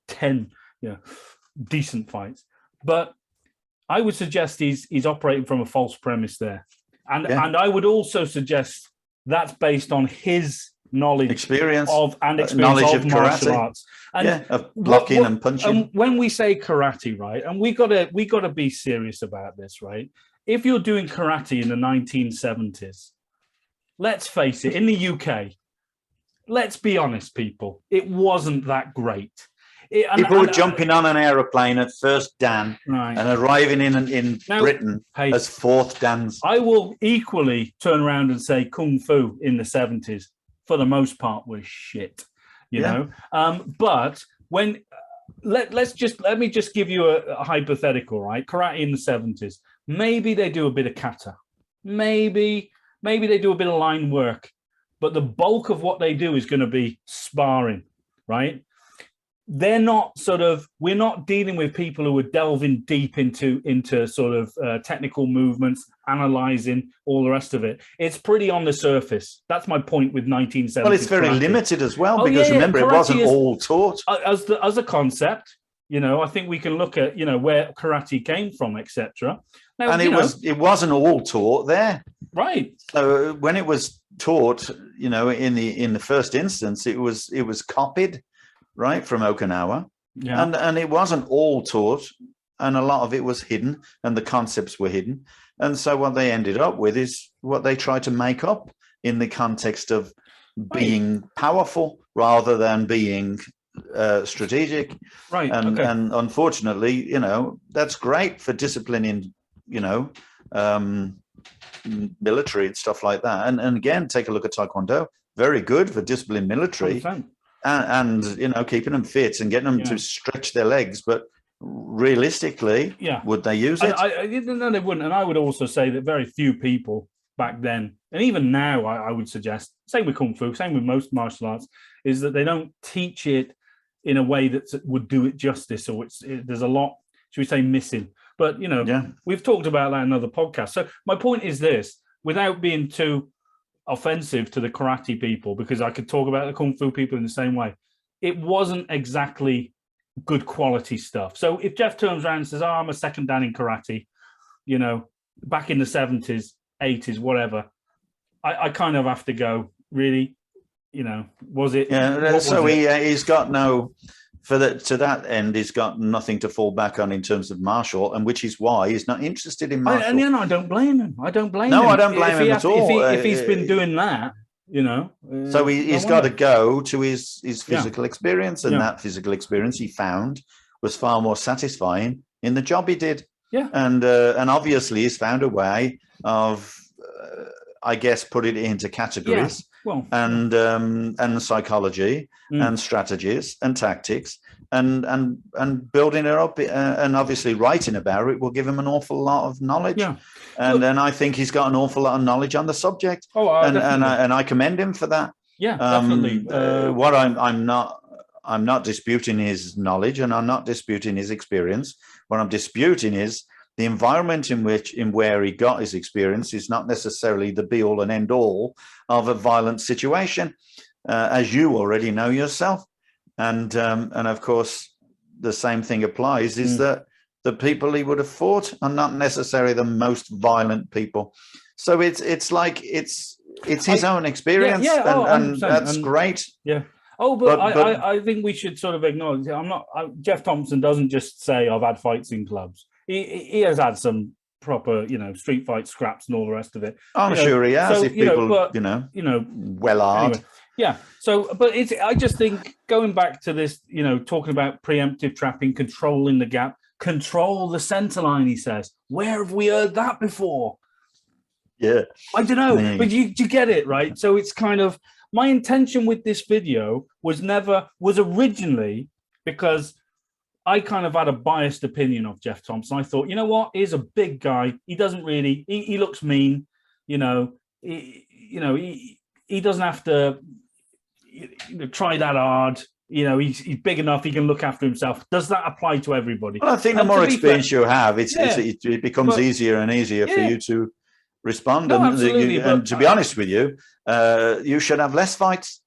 10 decent fights. But I would suggest he's operating from a false premise there. And I would also suggest that's based on his knowledge, experience of martial arts, and of blocking and punching. And when we say karate, right, and we gotta be serious about this, right? If you're doing karate in the 1970s, let's face it, in the UK, let's be honest, people, it wasn't that great. People were jumping on an aeroplane at first Dan and arriving in Britain as fourth Dans. I will equally turn around and say Kung Fu in the 70s, for the most part, was shit, you know. But when let me just give you a hypothetical, right? Karate in the 70s, maybe they do a bit of kata, maybe they do a bit of line work, but the bulk of what they do is going to be sparring, right? They're not we're not dealing with people who are delving deep into sort of technical movements, analyzing all the rest of it. It's pretty on the surface. That's my point with 1970s. Well, it's very limited as well, because remember, it wasn't all taught. As a concept, I think we can look at, where karate came from, etc. And it wasn't all taught there. Right. So when it was taught, in the first instance, it was copied, right, from Okinawa, and it wasn't all taught, and a lot of it was hidden, and the concepts were hidden, and so what they ended up with is what they tried to make up in the context of being powerful rather than being strategic, right? And unfortunately, that's great for disciplining, military and stuff like that, and again, take a look at Taekwondo, very good for discipline military. 100%. And keeping them fit and getting them to stretch their legs, but realistically, would they use it? No, they wouldn't. And I would also say that very few people back then, and even now, I would suggest, same with Kung Fu, same with most martial arts, is that they don't teach it in a way that would do it justice, or there's a lot, should we say, missing. But we've talked about that in another podcast. So my point is this, without being too offensive to the karate people, because I could talk about the Kung Fu people in the same way, it wasn't exactly good quality stuff. So if Geoff turns around and says, I'm a second Dan in karate, back in the 70s, 80s, whatever, I kind of have to go, really, was it? Yeah, so he's got no, to that end, he's got nothing to fall back on in terms of martial, and which is why he's not interested in martial. And I don't blame him. I don't blame him. No, I don't blame him at all. If he's been doing that, So he's got to go to his physical experience, and that physical experience he found was far more satisfying in the job he did. Yeah. And obviously he's found a way of, I guess, put it into categories. Yeah. Well, and psychology and strategies and tactics and building it up, and obviously writing about it will give him an awful lot of knowledge. Yeah. And I think he's got an awful lot of knowledge on the subject. And I commend him for that. Yeah, definitely. What I'm not disputing his knowledge, and I'm not disputing his experience. What I'm disputing is the environment where he got his experience is not necessarily the be all and end all of a violent situation, as you already know yourself. And of course, the same thing applies, is that the people he would have fought are not necessarily the most violent people. So it's his own experience, and that's great. Yeah. Oh, but I think we should sort of acknowledge, Geoff Thompson doesn't just say, I've had fights in clubs. He has had some proper, street fight scraps and all the rest of it. I'm sure he has. So, if people, well hard. Anyway, yeah. So, but I just think going back to this, talking about preemptive trapping, controlling the gap, control the center line. He says, where have we heard that before? Yeah, I don't know, but you get it, right? So it's kind of my intention with this video was originally because I kind of had a biased opinion of Geoff Thompson. I thought, you know what? He's a big guy. He doesn't really. He looks mean. He doesn't have to try that hard. He's big enough. He can look after himself. Does that apply to everybody? Well, I think the more experience you have, it becomes easier and easier for you to respond. No, and to be honest with you, you should have less fights.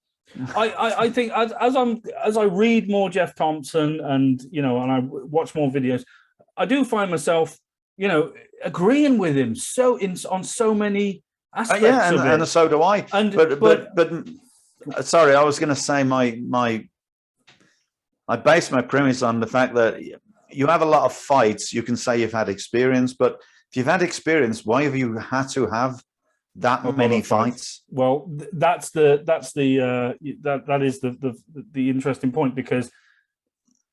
I think as I read more Geoff Thompson and and I watch more videos, I do find myself agreeing with him on so many aspects. And so do I. But sorry, I was going to say I base my premise on the fact that you have a lot of fights. You can say you've had experience, but if you've had experience, why have you had to have that many fights? Well, that is the interesting point, because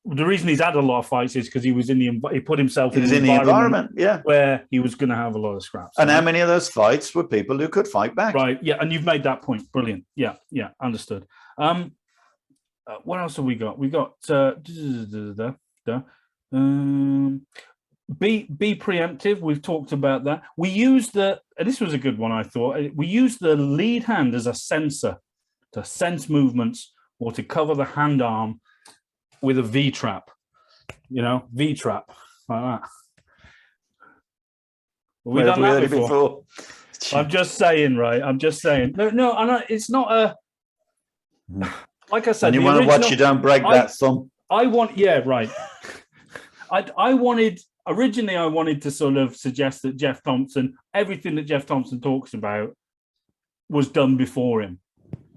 the reason he's had a lot of fights is because he put himself in the environment where he was going to have a lot of scraps. And how many of those fights were people who could fight back? Right. Yeah. And you've made that point. Brilliant. Yeah. Understood. What else have we got? We got be preemptive. We've talked about that. We used and this was a good one, I thought. We used the lead hand as a sensor to sense movements or to cover the hand arm with a V-trap. V-trap like that. Have we done that before? I'm just saying, right? I'm just saying. No, it's not a. Like I said, and you want to watch you don't break that thumb. Right. Originally, I wanted to sort of suggest that Geoff Thompson, everything that Geoff Thompson talks about was done before him.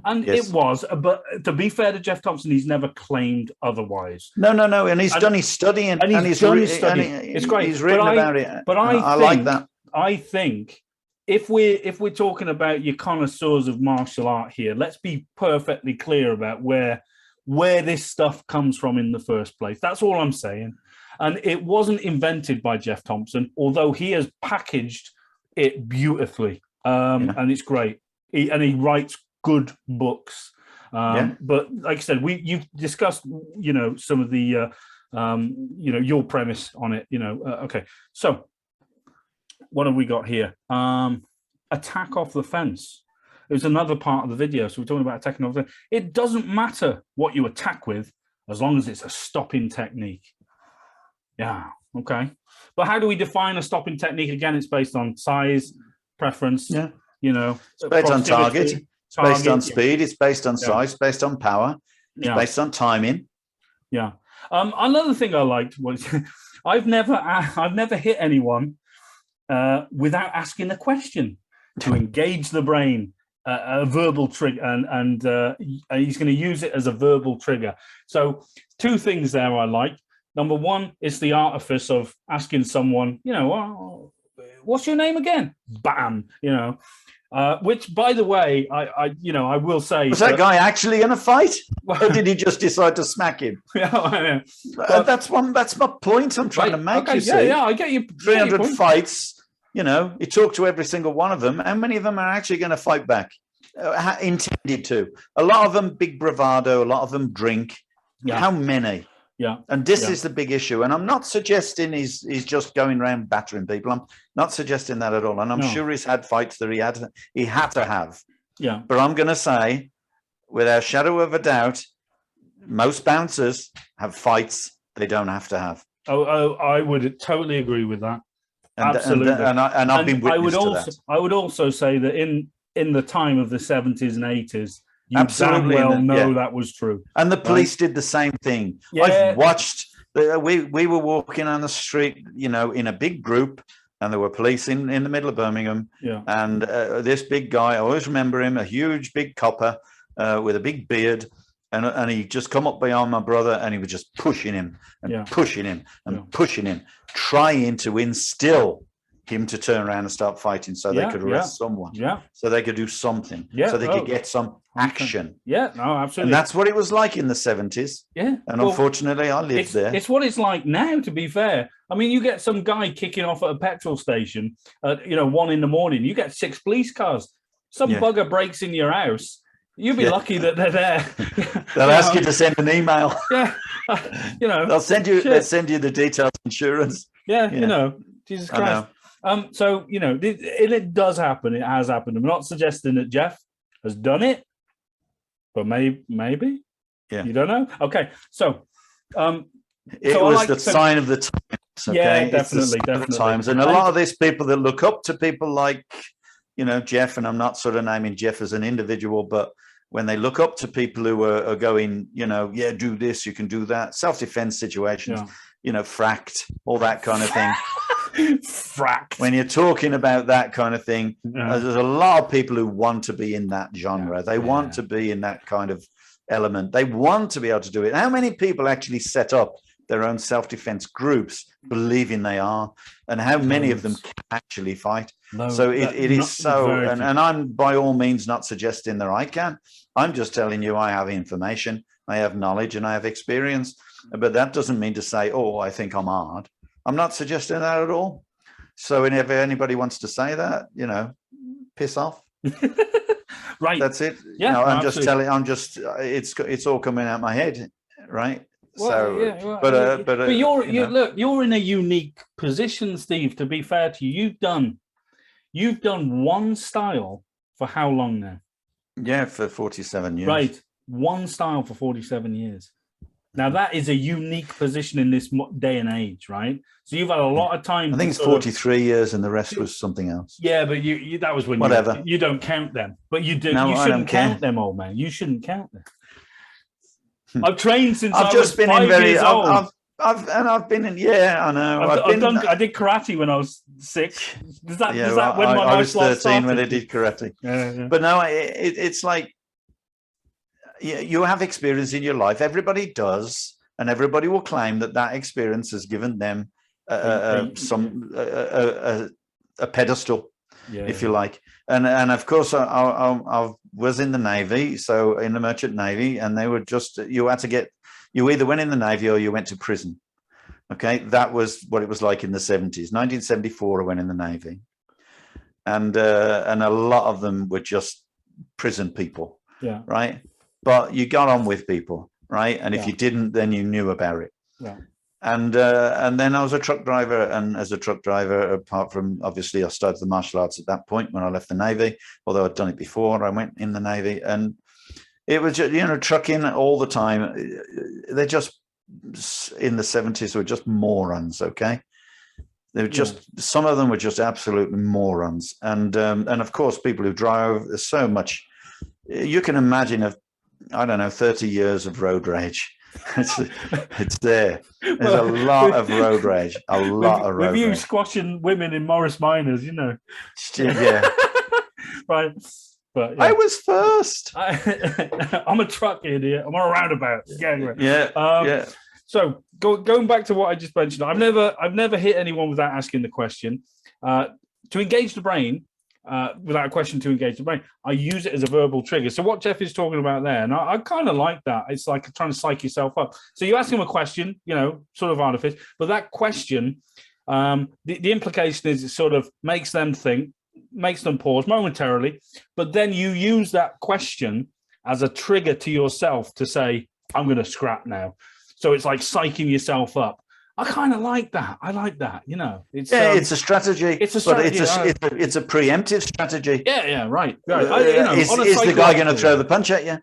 And it was, but to be fair to Geoff Thompson, he's never claimed otherwise. No, and he's done his studying. And he's done his studying. It's great. He's written about it. But I like that. I think if we're talking about your connoisseurs of martial art here, let's be perfectly clear about where this stuff comes from in the first place. That's all I'm saying. And it wasn't invented by Geoff Thompson, although he has packaged it beautifully. And it's great. He writes good books. But like I said, you've discussed, some of the, your premise on it, okay. So what have we got here? Attack off the fence. It was another part of the video. So we're talking about attacking off the fence. It doesn't matter what you attack with, as long as it's a stopping technique. Yeah, okay. But how do we define a stopping technique? Again, it's based on size, preference, it's based on target, it's based on speed, it's based on size, based on power, it's based on timing. Yeah. Another thing I liked was I've never hit anyone without asking a question to engage the brain, a verbal trigger, and he's going to use it as a verbal trigger. So two things there I like. Number one is the artifice of asking someone, what's your name again? Bam, which, by the way, I will say. Was that guy actually in a fight? Or did he just decide to smack him? That's my point I'm trying to make, you see. Yeah, I get you. 300 fights, you talk to every single one of them. How many of them are actually going to fight back? Intended to. A lot of them, big bravado. A lot of them drink. Yeah. How many? Yeah. And this is the big issue. And I'm not suggesting he's just going around battering people. I'm not suggesting that at all. And I'm sure he's had fights that he had to have. Yeah. But I'm going to say, without a shadow of a doubt, most bouncers have fights they don't have to have. Oh, I would totally agree with that. Absolutely. And I've been witness to that. I would also say that in the time of the 70s and 80s, you absolutely damn well know that was true. And the police did the same thing. Yeah. I've watched, we were walking on the street, in a big group, and there were police in the middle of Birmingham. Yeah. And this big guy, I always remember him, a huge big copper with a big beard. And he just come up behind my brother, and he was just pushing him and pushing him and pushing him, trying to instill him to turn around and start fighting so they could arrest someone. Yeah. So they could do something. Yeah. So they could get some action. Yeah, no, absolutely. And that's what it was like in the 70s. Yeah. And unfortunately, I lived there. It's what it's like now, to be fair. I mean, you get some guy kicking off at a petrol station at 1 a.m. You get 6 police cars. Some bugger breaks in your house. You'll be lucky that they're there. They'll ask you to send an email. Yeah. They'll send you the details of insurance. Yeah. Jesus Christ. So, it does happen. It has happened. I'm not suggesting that Geoff has done it, but maybe. Yeah. You don't know? Okay. So, it was the sign of the times. Okay? Yeah, definitely. The times. And a lot of these people that look up to people like, Geoff, and I'm not sort of naming Geoff as an individual, but when they look up to people who are going, do this, you can do that, self-defense situations, fracked, all that kind of thing. Fracked. When you're talking about that kind of thing, there's a lot of people who want to be in that genre. They want to be in that kind of element. They want to be able to do it. How many people actually set up their own self-defense groups believing they are, and how many of them can actually fight? So it is so, and I'm by all means not suggesting that I can. I'm just telling you I have information, I have knowledge, and I have experience. But that doesn't mean to say, I think I'm hard. I'm not suggesting that at all. So if anybody wants to say that, piss off. Right. That's it. Yeah. I'm just telling. It's all coming out my head, right? Well, but you're in a unique position, Steve. To be fair to you, you've done one style for how long now? Yeah, for 47 years. Right, one style for 47 years. Now that is a unique position in this day and age, right? So you've had a lot of time. I think it's 43 years, and the rest was something else. Yeah, but you that was when whatever. You don't count them, but you do. No, you shouldn't count them, old man. You shouldn't count them. I've trained since I was 5 years old. I've been in. Yeah, I know. I did karate when I was 6. Does that when my I was 13 started? when I did karate. Yeah. But no, it's like you have experience in your life. Everybody does, and everybody will claim that experience has given them a pedestal, if you like. And of course, I was in the Navy, so in the Merchant Navy, and they were just you either went in the Navy or you went to prison. Okay, that was what it was like in the 70s. 1974, I went in the Navy, and a lot of them were just prison people. Yeah. Right. But you got on with people, right? And if you didn't, then you knew about it. Yeah. And then I was a truck driver, and as a truck driver, apart from obviously I started the martial arts at that point when I left the Navy, although I'd done it before I went in the Navy, and it was just, trucking all the time. They're just in the 70s were just morons. Okay. They were just, some of them were just absolute morons. And of course, people who drive, there's so much, you can imagine 30 years of road rage. It's there. There's a lot of road rage. A lot of road rage. With you squashing women in Morris Minors, Yeah. Right. But I was first. I'm a truck idiot. I'm on a roundabout. Yeah. So going back to what I just mentioned, I've never hit anyone without asking the question. To engage the brain, without a question to engage the brain, I use it as a verbal trigger. So what Geoff is talking about there, and I kind of like that. It's like trying to psych yourself up. So you ask him a question, sort of artifice, but that question, the implication is it sort of makes them think, makes them pause momentarily, but then you use that question as a trigger to yourself to say, I'm going to scrap now. So it's like psyching yourself up. I kind of like that. I like that. It's it's a strategy. It's a strategy. But it's a preemptive strategy. Yeah. Right. Is the guy going to throw the punch at you?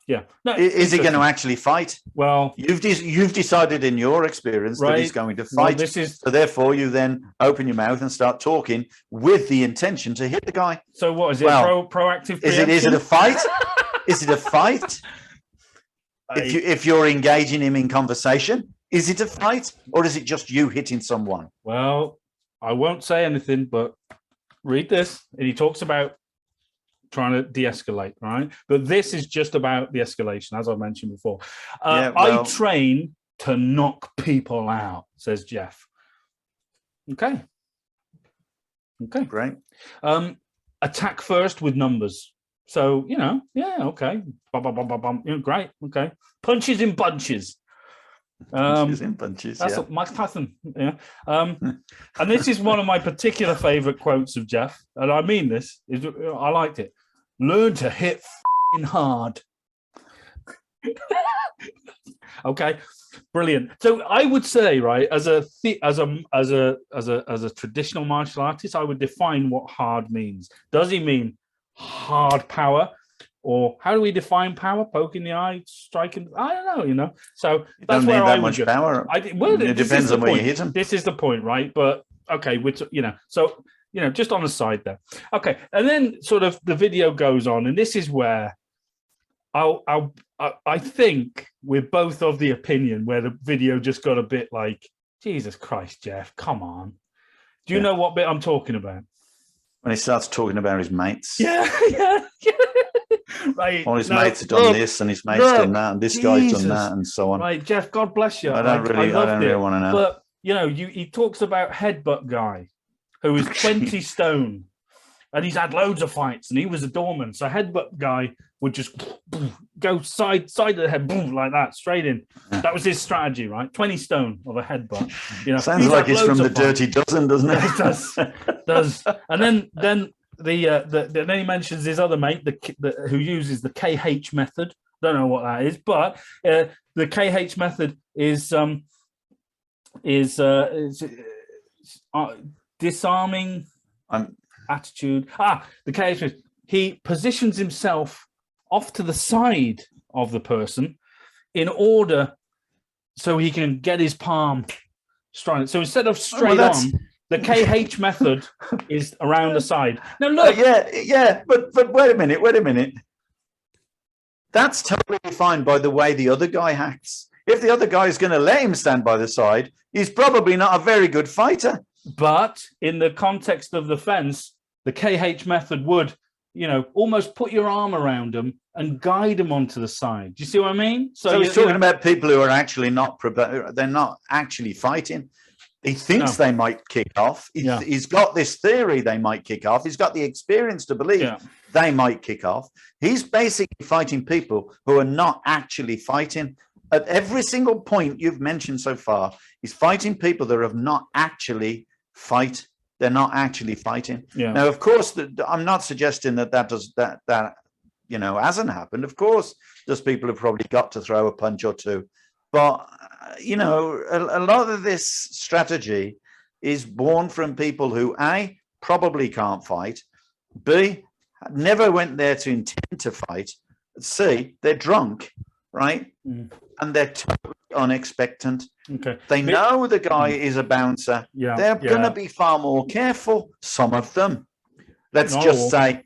Yeah. No, is he going to actually fight? Well, you've decided in your experience that he's going to fight. Well, so therefore, you then open your mouth and start talking with the intention to hit the guy. So what is it? Proactive? Is it a fight? Is it a fight? If you're engaging him in conversation, is it a fight, or is it just you hitting someone? Well, I won't say anything, but read this, and he talks about trying to de-escalate, right? But this is just about the escalation, as I mentioned before. I train to knock people out, says Geoff. Okay. Okay, great. Attack first with numbers. So, okay. Bum, bum, bum, bum, bum. Great. Okay. Punches in bunches. Punches in bunches. That's what Mike Tyson. Yeah. And this is one of my particular favorite quotes of Geoff, and I mean this. I liked it. Learn to hit hard. Okay, brilliant. So I would say, right, as a traditional martial artist, I would define what hard means. Does he mean hard power, or how do we define power? Poke in the eye, striking? I don't know. So that's where I would go. Power. It depends on where you hit him. This is the point, right? But okay, so just on the side there. Okay, and then sort of the video goes on, and this is where I think we're both of the opinion where the video just got a bit like, Jesus Christ, Geoff, come on. Do you know what bit I'm talking about? When he starts talking about his mates. Yeah. Right. All his mates have done this, and his mates done that, and this guy's done that, and so on. Right, Geoff, God bless you. I don't really want to know. But, he talks about Headbutt Guy, who is 20 stone, and he's had loads of fights, and he was a doorman. So Headbutt Guy would just go side of the head, boom, like that, straight in. That was his strategy, right? 20 stone of a headbutt. Sounds like he's from the Dirty Dozen, doesn't it? It does. And then then he mentions his other mate, who uses the KH method. Don't know what that is, but the KH method is disarming attitude. The KH method. He positions himself off to the side of the person in order so he can get his palm straight. So instead of straight on, the KH method is around the side. Now look, but wait a minute. That's totally fine by the way the other guy acts. If the other guy is going to let him stand by the side, he's probably not a very good fighter. But in the context of the fence, the KH method would, almost put your arm around them and guide them onto the side. Do you see what I mean? So he's talking about people who are actually they're not actually fighting. He thinks they might kick off. He's got this theory they might kick off. He's got the experience to believe they might kick off. He's basically fighting people who are not actually fighting. At every single point you've mentioned so far, he's fighting people that have not actually fight. They're not actually fighting. Yeah. Now, of course, I'm not suggesting that hasn't happened. Of course, there's people who've probably got to throw a punch or two. But, a lot of this strategy is born from people who, A, probably can't fight, B, never went there to intend to fight, C, they're drunk, right? Mm. And they're totally unexpectant. Okay. They know the guy is a bouncer. Yeah. They're going to be far more careful. Some of them, let's just say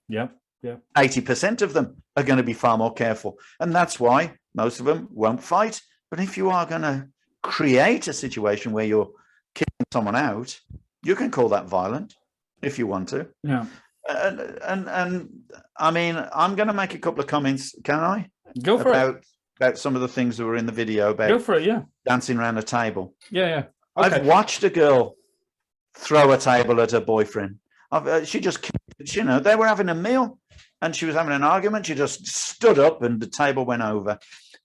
80% of them are going to be far more careful. And that's why most of them won't fight. But if you are going to create a situation where you're kicking someone out, you can call that violent if you want to. Yeah. And I mean, I'm going to make a couple of comments. Can I? Go for it. About some of the things that were in the video about Go for it, dancing around a table. Yeah. Okay. I've watched a girl throw a table at her boyfriend. She just, they were having a meal and she was having an argument. She just stood up and the table went over.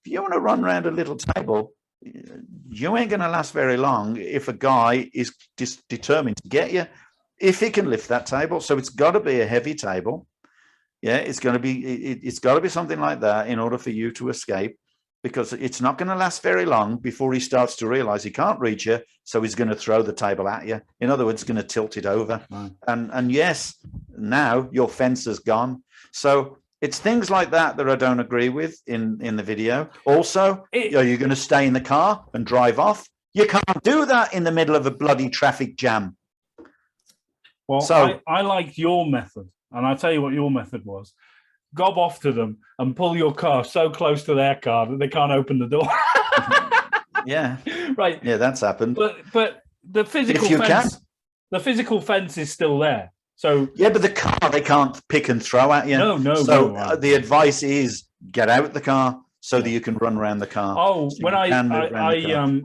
If you want to run around a little table, you ain't going to last very long if a guy is just determined to get you. If he can lift that table, so it's got to be a heavy table. Yeah, it's got to be something like that in order for you to escape, because it's not going to last very long before he starts to realize he can't reach you, so he's going to throw the table at you. In other words, going to tilt it over. Right. And yes, now your fence is gone. So it's things like that I don't agree with in the video. Also, are you going to stay in the car and drive off? You can't do that in the middle of a bloody traffic jam. Well, so I liked your method. And I'll tell you what your method was. Gob off to them and pull your car so close to their car that they can't open the door. Yeah. Right. Yeah, that's happened. But the physical fence is still there. So yeah, but the car they can't pick and throw at you. No. So the advice is get out the car, so that you can run around the car. Oh, so when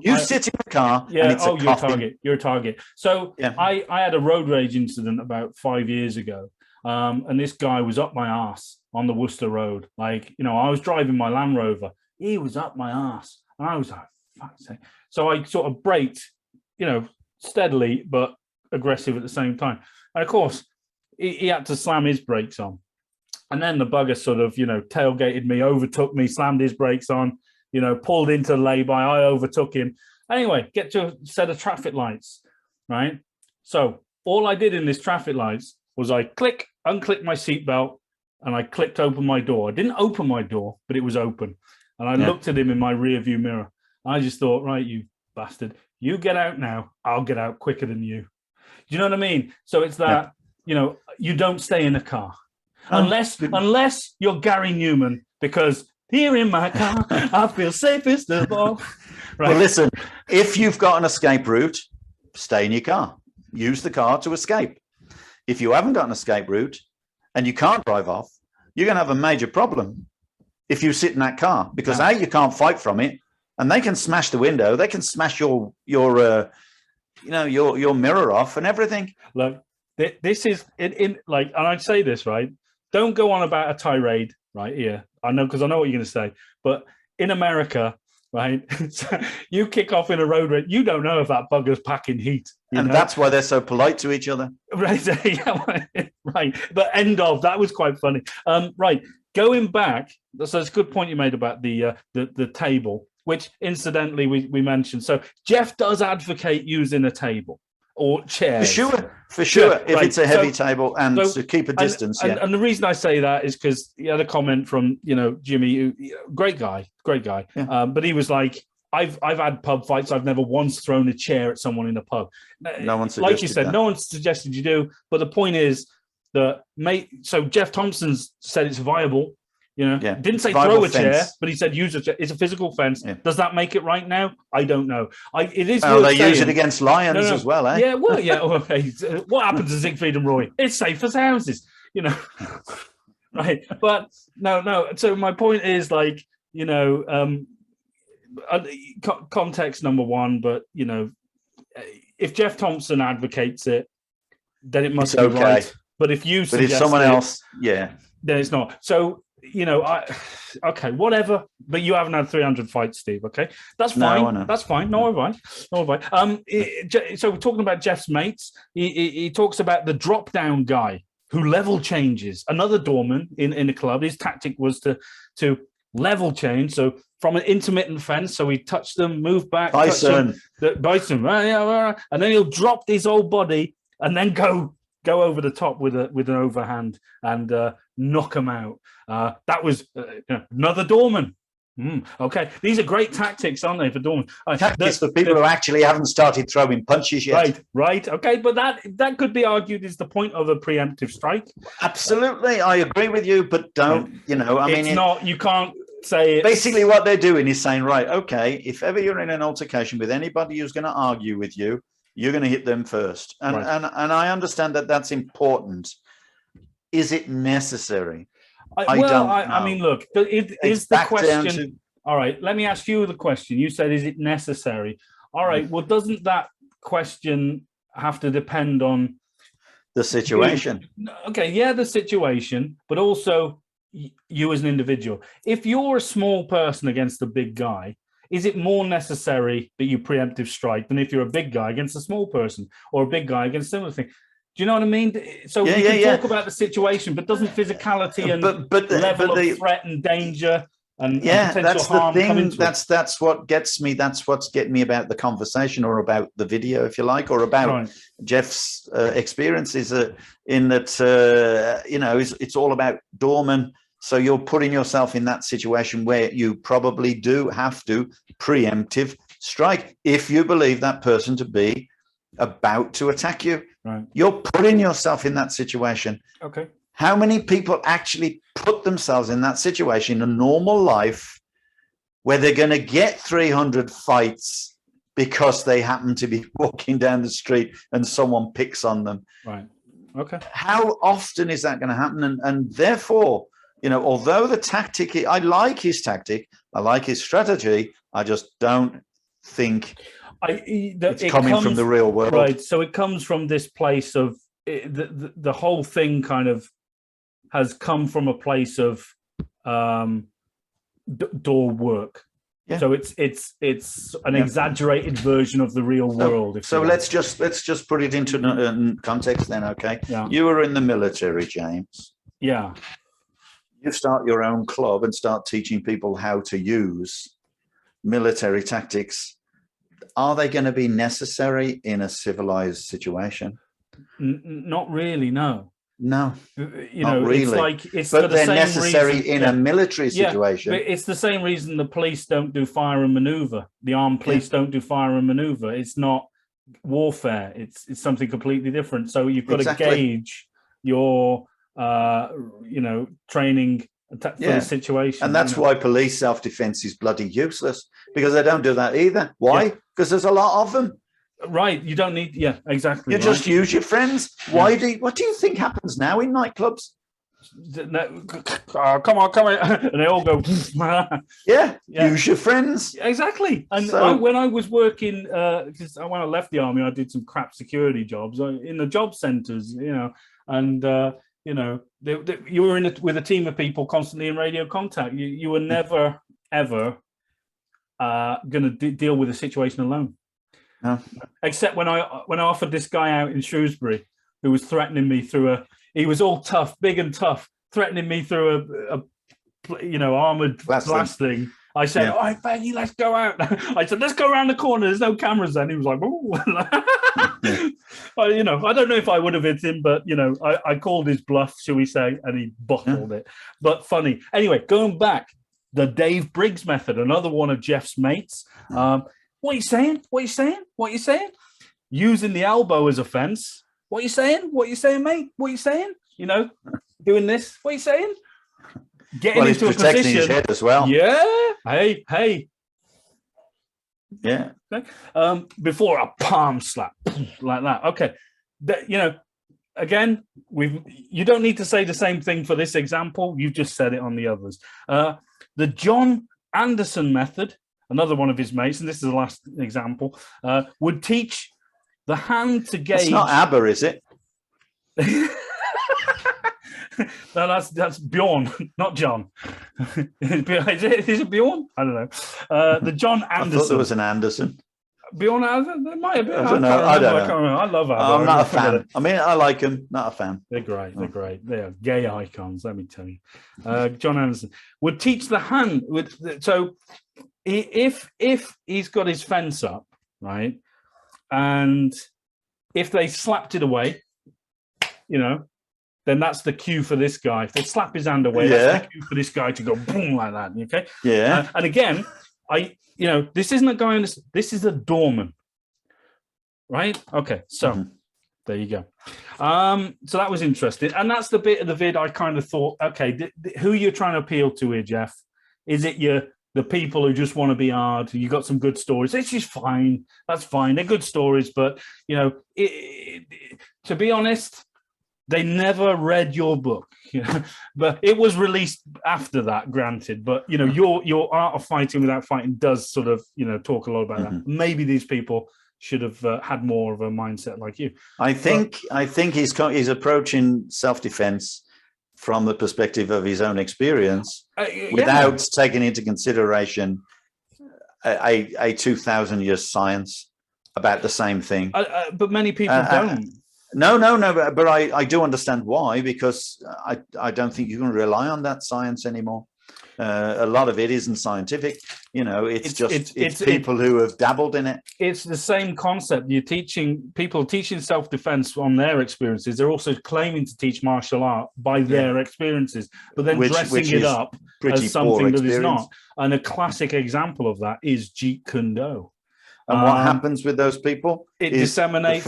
you sit in the car. Yeah. And it's you're a target. You're a target. So yeah. I had a road rage incident about 5 years ago, and this guy was up my arse on the Worcester Road. Like, I was driving my Land Rover. He was up my arse, and I was like, "Fuck's sake!" So I sort of braked, steadily but aggressive at the same time. And of course, he had to slam his brakes on. And then the bugger sort of, tailgated me, overtook me, slammed his brakes on, pulled into lay-by. I overtook him. Anyway, get to a set of traffic lights, right? So all I did in this traffic lights was I unclicked my seatbelt, and I clicked open my door. I didn't open my door, but it was open. And I looked at him in my rear view mirror. I just thought, right, you bastard, you get out now. I'll get out quicker than you. Do you know what I mean? So it's that, you don't stay in a car. Unless you're Gary Newman, because here in my car, I feel safest of all. Right. Well, listen, if you've got an escape route, stay in your car. Use the car to escape. If you haven't got an escape route and you can't drive off, you're going to have a major problem if you sit in that car, because A, you can't fight from it, and they can smash the window. They can smash your mirror off and everything. Look, this is in like, and I'd say this, right? Don't go on about a tirade right here. I know, because I know what you're going to say. But in America, right, so you kick off in a road rage, you don't know if that bugger's packing heat. And that's why they're so polite to each other. Right. Yeah, right. But that was quite funny. Right. Going back, so it's a good point you made about the table, which incidentally we mentioned. So Geoff does advocate using a table or chairs. For sure. Yeah, if right. it's a heavy table and to keep a distance. And the reason I say that is because he had a comment from, Jimmy, who, great guy. Yeah. But he was like, I've had pub fights. I've never once thrown a chair at someone in a pub. No one suggested like you said, that. no one suggested you do. But the point is that, so Geoff Thompson's said it's viable. Didn't say throw a chair, but he said use a chair. It's a physical fence. Yeah. Does that make it right now? I don't know. It is. Well, they use it against lions as well, eh? Yeah, well, yeah. Okay. What happens to Siegfried and Roy? It's safe as houses, right? But no. So my point is, like, context number one. But if Geoff Thompson advocates it, then it must be okay. Right. But if you suggest if someone else, then it's not. So. Okay, whatever. But you haven't had 300 fights, Steve. Okay, that's fine. No, that's fine. Nor have I. So we're talking about Geoff's mates. He talks about the drop down guy who level changes. Another doorman in the club. His tactic was to level change. So from an intermittent fence, so he touched them, moved back, bison, and then he'll drop his whole body and then go over the top with an overhand and knock them out. That was another doorman. Okay, these are great tactics, aren't they, for doormen? Tactics for people who actually haven't started throwing punches yet. Right. Okay, but that could be argued is the point of a preemptive strike. Absolutely, I agree with you, but don't it's not. You can't say it. Basically, what they're doing is saying, right, okay, if ever you're in an altercation with anybody who's going to argue with you, you're going to hit them first. And I understand that that's important. Is it necessary? I don't know. I mean, look, is the question... All right, let me ask you the question. You said, is it necessary? All right, well, doesn't that question have to depend on... the situation? Okay, yeah, the situation, but also you as an individual. If you're a small person against a big guy, is it more necessary that you preemptive strike than if you're a big guy against a small person or a big guy against a similar thing? Do you know what I mean? So we can talk about the situation, but doesn't physicality and level of threat and danger and potential harm come into it? That's what gets me. That's what's getting me about the conversation or about the video, if you like, or about Geoff's experiences in that, it's all about doorman. So you're putting yourself in that situation where you probably do have to preemptive strike if you believe that person to be about to attack you. Right. You're putting yourself in that situation. Okay. How many people actually put themselves in that situation in a normal life where they're going to get 300 fights because they happen to be walking down the street and someone picks on them? Right. Okay. How often is that going to happen? And therefore, You know, although the tactic, I like his tactic, I like his strategy, I just don't think it's coming from the real world. Right. So it comes from this place of the whole thing kind of has come from a place of door work. Yeah. So it's an exaggerated version of the real world. So let's just put it into context then, okay? Yeah. You were in the military, James. Yeah. You start your own club and start teaching people how to use military tactics. Are they going to be necessary in a civilized situation? Not really, no. No, you know, really. It's like it's but they're necessary in a military situation. Yeah, but it's the same reason the police don't do fire and maneuver. The armed police don't do fire and maneuver. It's not warfare. It's something completely different. So you've got to gauge your training for the situation. And that's why police self-defense is bloody useless, because they don't do that either. Why? Because there's a lot of them. Right, you don't need, exactly. You just use your friends. What do you think happens now in nightclubs? Come on, and they all go. Use your friends. Exactly. And when I was working, because when I left the army, I did some crap security jobs in the job centres, and you were with a team of people constantly in radio contact. You were never ever going to deal with a situation alone. No. Except when I offered this guy out in Shrewsbury who was threatening me he was all tough, big and tough, threatening me through a armored blast thing. I said, all right, Baggy, let's go out. I said, let's go around the corner. There's no cameras then. He was like, oh. I don't know if I would have hit him, but, I called his bluff, shall we say, and he bottled it. But funny. Anyway, going back, the Dave Briggs method, another one of Geoff's mates. What are you saying? What are you saying? What are you saying? Using the elbow as a fence. What are you saying? What are you saying, mate? What are you saying? Doing this. What are you saying? Getting into a position. His head as well. Yeah. Hey. Yeah. Okay. Before a palm slap like that. Okay. Again, you don't need to say the same thing for this example. You've just said it on the others. The John Anderson method, another one of his mates, and this is the last example, would teach the hand to gauge. It's not ABBA, is it? No, that's Bjorn, not John. Is it Bjorn? I don't know. The John Anderson. I thought there was an Anderson. Bjorn Anderson? There might have been. I don't know. I love ABBA. I'm not a fan. I mean, I like them. Not a fan. They're great. They're great. They are gay icons, let me tell you. John Anderson would teach the hand. So if he's got his fence up, right, and if they slapped it away, then that's the cue for this guy. If they slap his hand away, that's the cue for this guy to go boom like that. Okay. Yeah. And again, this isn't a guy. This is a doorman, right? Okay. So there you go. So that was interesting, and that's the bit of the vid I kind of thought, okay, who you're trying to appeal to here, Geoff? Is it the people who just want to be hard? You got some good stories. It's just fine. That's fine. They're good stories, but to be honest, they never read your book. But it was released after that, granted. But your Art of Fighting Without Fighting does sort of talk a lot about that. Maybe these people should have had more of a mindset like you. I think he's approaching self-defense from the perspective of his own experience, without taking into consideration a 2,000-year science about the same thing. But many people don't. No, but I do understand why, because I don't think you can rely on that science anymore. A lot of it isn't scientific. It's people who have dabbled in it. It's the same concept. You're teaching self-defense on their experiences. They're also claiming to teach martial art by their experiences, but then dressing it up as something that is not. And a classic example of that is Jeet Kune Do. And what happens with those people? It disseminates.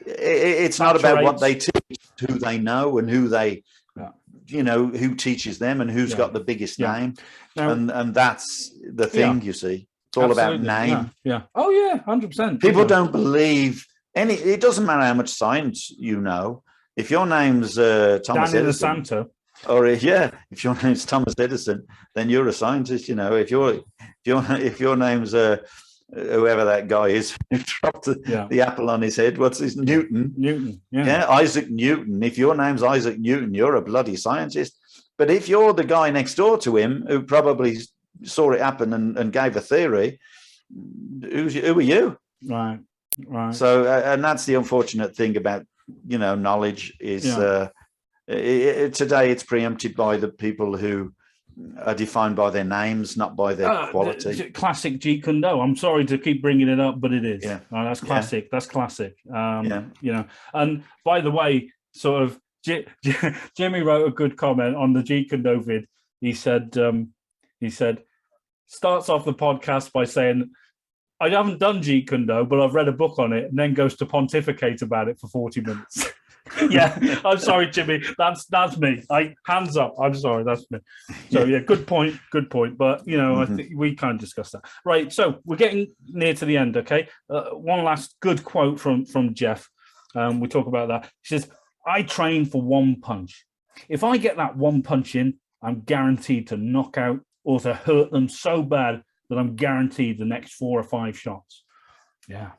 It's not about what they teach, who they know and who they, who teaches them and who's got the biggest name. Now, and that's the thing, you see. It's all about name. Yeah. Oh, yeah, 100%. People don't believe it doesn't matter how much science you know. If your name's Thomas Danny Edison, DeSanto. Or if your name's Thomas Edison, then you're a scientist. If your name's whoever that guy is who dropped the apple on his head, what's his Newton? Isaac Newton. If your name's Isaac Newton, you're a bloody scientist. But if you're the guy next door to him who probably saw it happen and gave a theory, who are you? Right. So, and that's the unfortunate thing about knowledge is today it's preempted by the people who are defined by their names, not by their quality. Classic Jeet Kune Do. I'm sorry to keep bringing it up, but it is. That's classic. That's classic. And by the way, sort of Jimmy wrote a good comment on the Jeet Kune Do vid. He said starts off the podcast by saying, I haven't done Jeet Kune Do, but I've read a book on it, and then goes to pontificate about it for 40 minutes. I'm sorry, Jimmy. That's me. Hands up. I'm sorry, that's me. So good point. But I think we kind of discussed that. Right. So we're getting near to the end. Okay. One last good quote from Geoff. We talk about that. He says, "I train for one punch. If I get that one punch in, I'm guaranteed to knock out or to hurt them so bad that I'm guaranteed the next 4 or 5 shots." Yeah.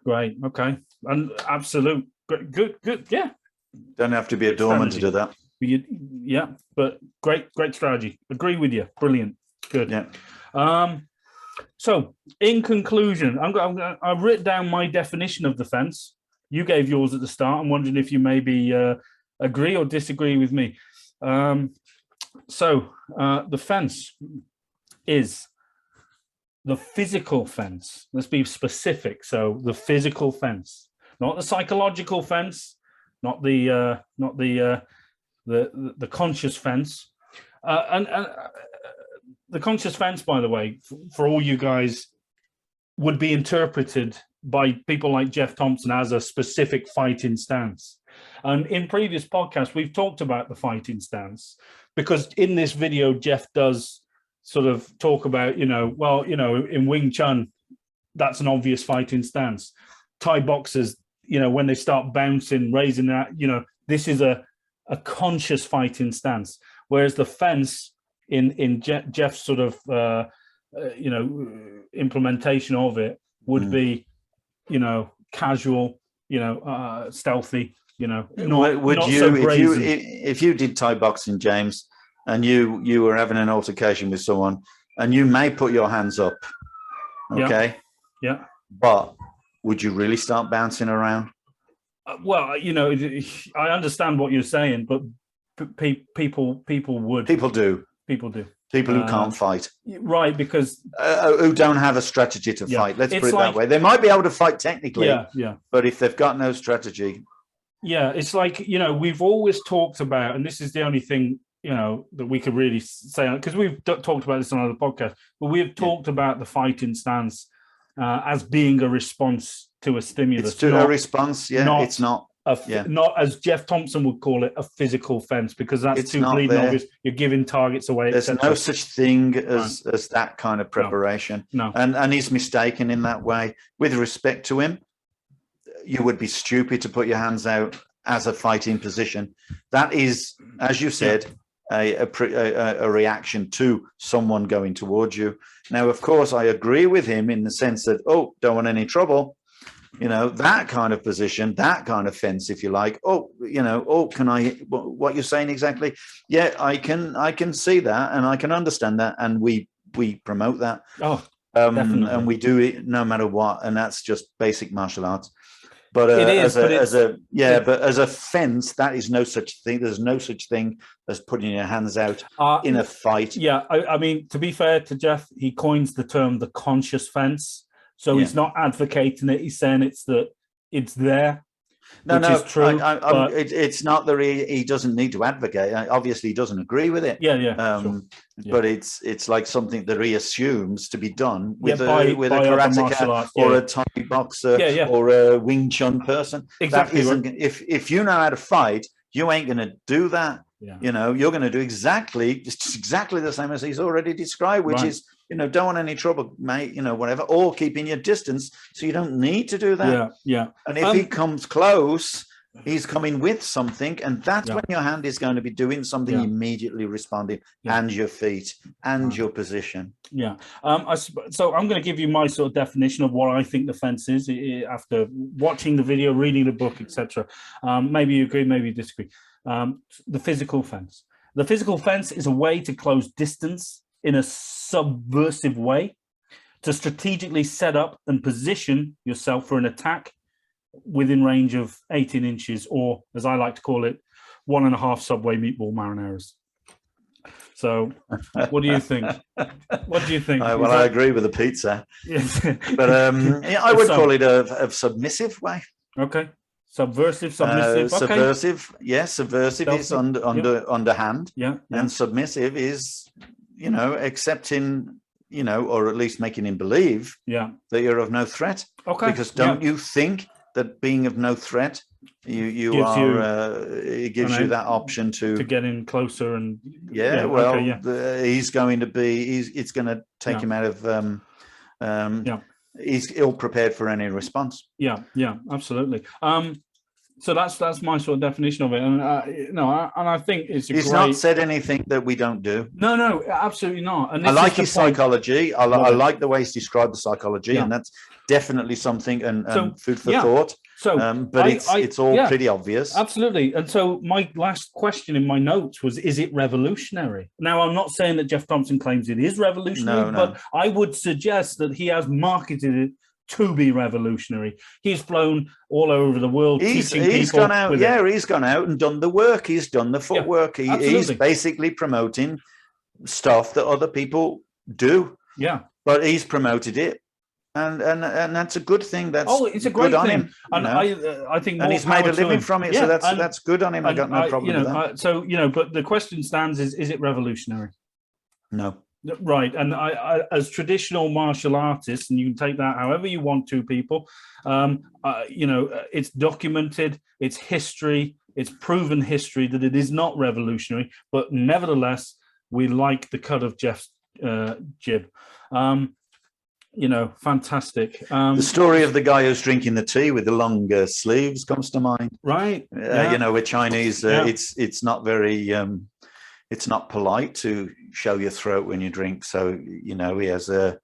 Great. Okay. And absolute. Good. Yeah. Don't have to be a doorman to do that. But great strategy. Agree with you. Brilliant. Good. Yeah. So in conclusion, I've written down my definition of the fence. You gave yours at the start. I'm wondering if you maybe agree or disagree with me. So the fence is the physical fence. Let's be specific. So the physical fence, not the psychological fence, not the conscious fence. And the conscious fence, by the way, for all you guys, would be interpreted by people like Geoff Thompson as a specific fighting stance. And in previous podcasts, we've talked about the fighting stance, because in this video, Geoff does sort of talk about, in Wing Chun, that's an obvious fighting stance. Thai boxers, when they start bouncing, raising that, this is a conscious fighting stance. Whereas the fence in Geoff's sort of, implementation of it would be, casual, stealthy, if you did Thai boxing, James, and you were having an altercation with someone, and you may put your hands up, okay? Yeah. But would you really start bouncing around? Well, I understand what you're saying, but people would. People do. People who can't fight. Right, because... who don't have a strategy to fight. Let's put it that way. They might be able to fight technically, but if they've got no strategy... Yeah, it's like, we've always talked about, and this is the only thing, that we could really say, because we've talked about this on other podcasts, but we've talked about the fighting stance as being a response to a stimulus. It's a response, it's not. Not, as Geoff Thompson would call it, a physical fence, because that's too bleeding obvious. You're giving targets away. There's no such thing as that kind of preparation. No. And he's mistaken in that way. With respect to him, you would be stupid to put your hands out as a fighting position. That is, as you said, a reaction to someone going towards you. Now, of course, I agree with him in the sense that, don't want any trouble. That kind of position, that kind of fence, if you like. Can I? What you're saying exactly? Yeah, I can see that, and I can understand that, and we promote that. Definitely. And we do it no matter what, and that's just basic martial arts. But as a fence, that is no such thing. There's no such thing as putting your hands out in a fight. Yeah, I mean, to be fair to Geoff, he coins the term the conscious fence. So he's not advocating it. He's saying it's there. Which is true. It's not that he doesn't need to advocate. Obviously, he doesn't agree with it. Sure. But it's like something that he assumes to be done with a karateka or a Thai boxer or a Wing Chun person. Exactly. If you know how to fight, you ain't going to do that. Yeah. You're going to do exactly the same as he's already described, which is, don't want any trouble, mate, whatever, or keeping your distance so you don't need to do that. Yeah. And if he comes close He's coming with something, and that's when your hand is going to be doing something immediately responding, and your feet and your position. Yeah. So I'm going to give you my sort of definition of what I think the fence is after watching the video, reading the book, etc. Maybe you agree, maybe you disagree. The physical fence. The physical fence is a way to close distance in a subversive way, to strategically set up and position yourself for an attack within range of 18 inches, or as I like to call it, 1.5 Subway meatball marineras. So what do you think? What do you think? Well, I agree with the pizza. Yes. But I would call it a submissive way. Okay. Subversive, submissive. Okay. Subversive, yes. Subversive is underhand. Yeah. And submissive is, accepting, or at least making him believe that you're of no threat. Okay. Because don't you think that being of no threat, it gives you that option to get in closer and he's going to be it's going to take him out of he's ill prepared for any response. Yeah, absolutely. So that's my sort of definition of it, and and I think he's not said anything that we don't do. No, absolutely not. And I like his psychology. I like the way he's described the psychology, and that's definitely something and food for thought. So, but it's all pretty obvious. Absolutely. And so my last question in my notes was: is it revolutionary? Now, I'm not saying that Geoff Thompson claims it is revolutionary, but I would suggest that he has marketed it to be revolutionary. He's flown all over the world. He's gone out. He's gone out and done the work. He's done the footwork. He's basically promoting stuff that other people do. Yeah, but he's promoted it, and that's a good thing. It's a great thing. Him, and I think, and he's made a living from it. So that's good on him. I got no problem with that. But the question stands: is it revolutionary? No. Right, and I as traditional martial artists, and you can take that however you want to, people. It's documented, it's history, it's proven history that it is not revolutionary, but nevertheless, we like the cut of Geoff's jib. Fantastic. The story of the guy who's drinking the tea with the long sleeves comes to mind. Right. With Chinese, it's not very. It's not polite to show your throat when you drink. So, he has the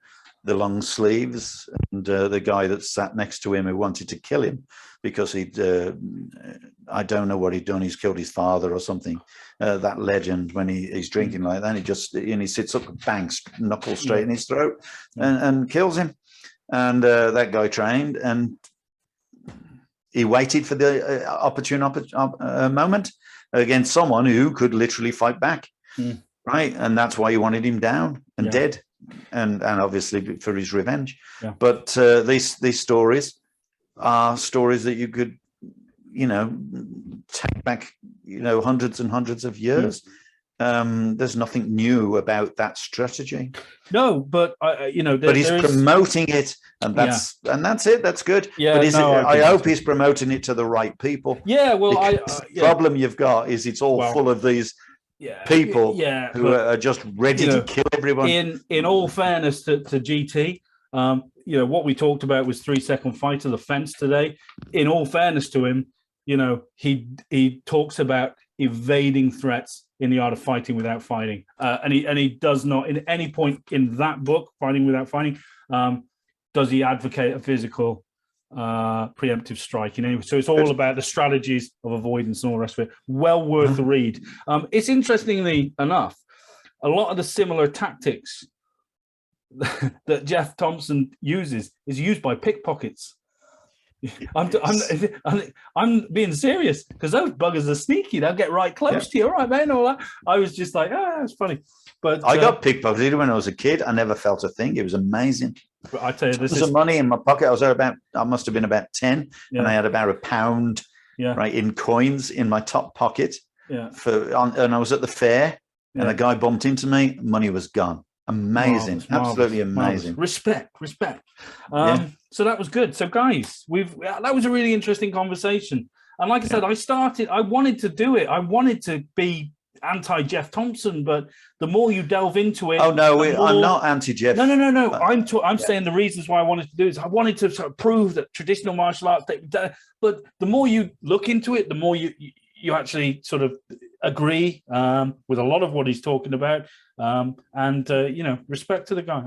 long sleeves, and the guy that sat next to him who wanted to kill him because I don't know what he'd done. He's killed his father or something. That legend, when he's drinking like that, he sits up and bangs knuckles straight in his throat and kills him. And that guy trained, and he waited for the opportune moment against someone who could literally fight back, right? And that's why he wanted him down and dead, and obviously for his revenge. Yeah. But these stories are stories that you could, take back, hundreds and hundreds of years. There's nothing new about that strategy. No, but but he's promoting it, and that's it. That's good. Yeah, but I hope he's promoting it to the right people. Yeah, well, the problem you've got is it's all full of these people who are just ready to kill everyone. In all fairness to GT, what we talked about was 3-second fight of the fence today. In all fairness to him, he talks about evading threats in the art of fighting without fighting, and he does not in any point in that book, Fighting Without Fighting, does he advocate a physical preemptive strike in any way. So it's all about the strategies of avoidance and all the rest of it. Well worth the read. It's interestingly enough, a lot of the similar tactics that Geoff Thompson uses is used by pickpockets. I'm being serious, because those buggers are sneaky. They'll get right close to you. All right, man, all that. I was just like, it's funny. But I got pickpocketed when I was a kid. I never felt a thing. It was amazing. But I tell you, there was some money in my pocket. I must have been about 10, and I had about £1, right, in coins in my top pocket. Yeah. And I was at the fair, and a guy bumped into me. Money was gone. Amazing, absolutely amazing. Respect. So that was good. So guys, that was a really interesting conversation. And like I said, I wanted to do it. I wanted to be anti-Geoff Thompson, but the more you delve into it... Oh, no, I'm not anti-Geoff. No. I'm saying the reasons why I wanted to do this. I wanted to sort of prove that traditional martial arts... But the more you look into it, the more you actually sort of agree with a lot of what he's talking about. Respect to the guy.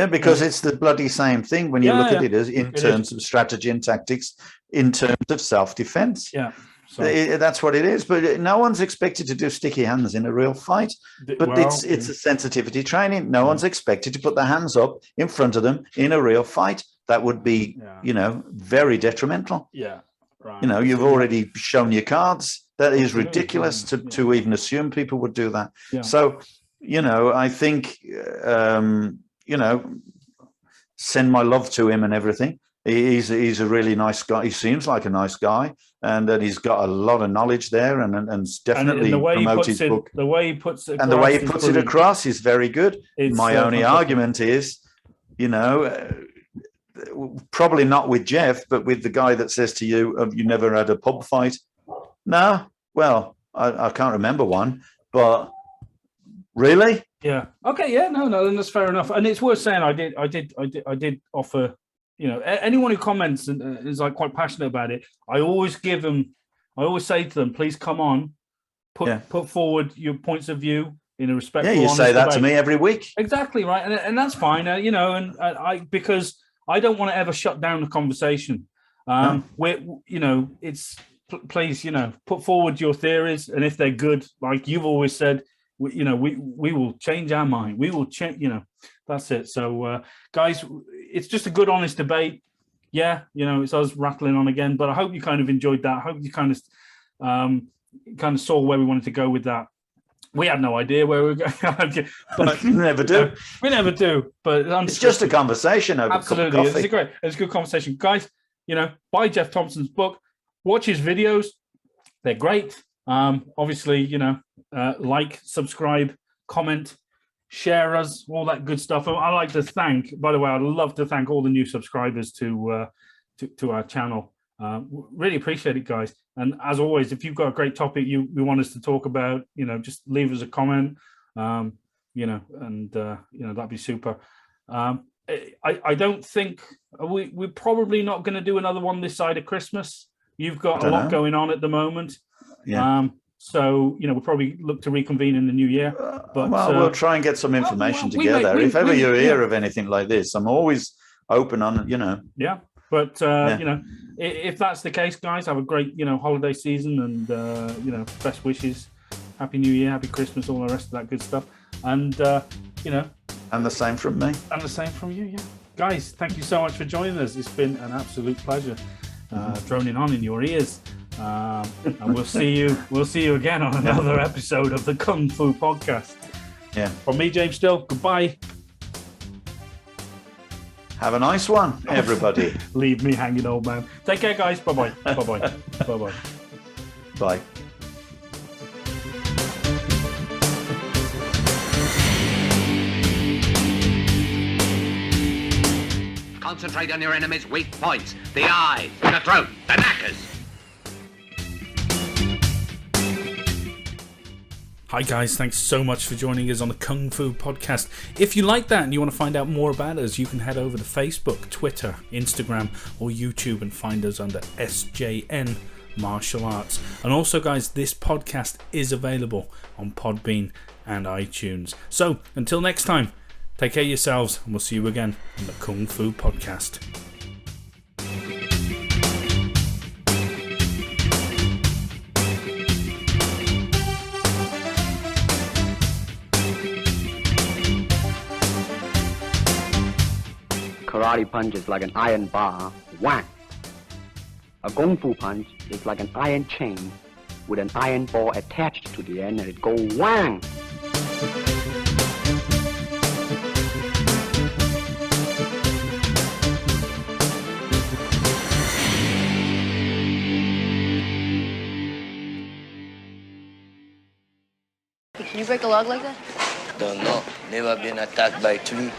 Because it's the bloody same thing when you look at it as in terms of strategy and tactics, in terms of self-defense. Yeah. That's what it is. But no one's expected to do sticky hands in a real fight. But it's a sensitivity training. No one's expected to put their hands up in front of them in a real fight. That would be, very detrimental. Yeah. Right. You've already shown your cards. That is ridiculous to even assume people would do that. Yeah. So, I think, send my love to him and everything. He's a really nice guy. He seems like a nice guy, and that he's got a lot of knowledge there, and definitely promote his book. The way he puts it, across is very good. My only argument is, probably not with Geoff, but with the guy that says to you, "Have you never had a pub fight?" No. Well, I can't remember one, but really, yeah, okay, yeah, no, then that's fair enough, and it's worth saying I did offer. Anyone who comments and is like quite passionate about it, I always say to them, please come on, put forward your points of view in a respectful. Yeah, you say that to me every week. Exactly right, and that's fine. Because I don't want to ever shut down the conversation. It's please, put forward your theories, and if they're good, like you've always said, we will change our mind. We will change. That's it. So, guys, it's just a good, honest debate. Yeah, it's us rattling on again, but I hope you kind of enjoyed that. I hope you kind of saw where we wanted to go with that. We had no idea where we were going, but we never do. We never do. But it's just a conversation over absolutely. A cup of coffee. It's a good conversation, guys. Buy Geoff Thompson's book, watch his videos. They're great. Obviously, like, subscribe, comment, share us, all that good stuff. I'd like to thank, by the way, I'd love to thank all the new subscribers to our channel. Really appreciate it, guys. And as always, if you've got a great topic you want us to talk about, just leave us a comment, that'd be super. I don't think we're probably not going to do another one this side of Christmas. You've got a lot going on at the moment. Yeah. So, we'll probably look to reconvene in the new year. But we'll try and get some information together. If ever you hear of anything like this, I'm always open on, Yeah. But, if that's the case, guys, have a great, holiday season and, best wishes. Happy New Year, Happy Christmas, all the rest of that good stuff. And, And the same from me. And the same from you, yeah. Guys, thank you so much for joining us. It's been an absolute pleasure droning on in your ears. And we'll see you again on another episode of the Kung Fu Podcast. Yeah. From me, James Still, goodbye. Have a nice one, everybody. Leave me hanging, old man. Take care, guys. Bye-bye. Bye-bye. Bye-bye. Bye. Concentrate on your enemy's weak points. The eyes, the throat, the knackers. Hi guys, thanks so much for joining us on the Kung Fu Podcast. If you like that and you want to find out more about us, you can head over to Facebook, Twitter, Instagram or YouTube and find us under SJN Martial Arts. And also guys, this podcast is available on Podbean and iTunes. So until next time, take care of yourselves and we'll see you again on the Kung Fu Podcast. Karate punch is like an iron bar, whack. A Kung Fu punch is like an iron chain with an iron ball attached to the end and it go whang. Can you break a log like that? Don't know. Never been attacked by tree.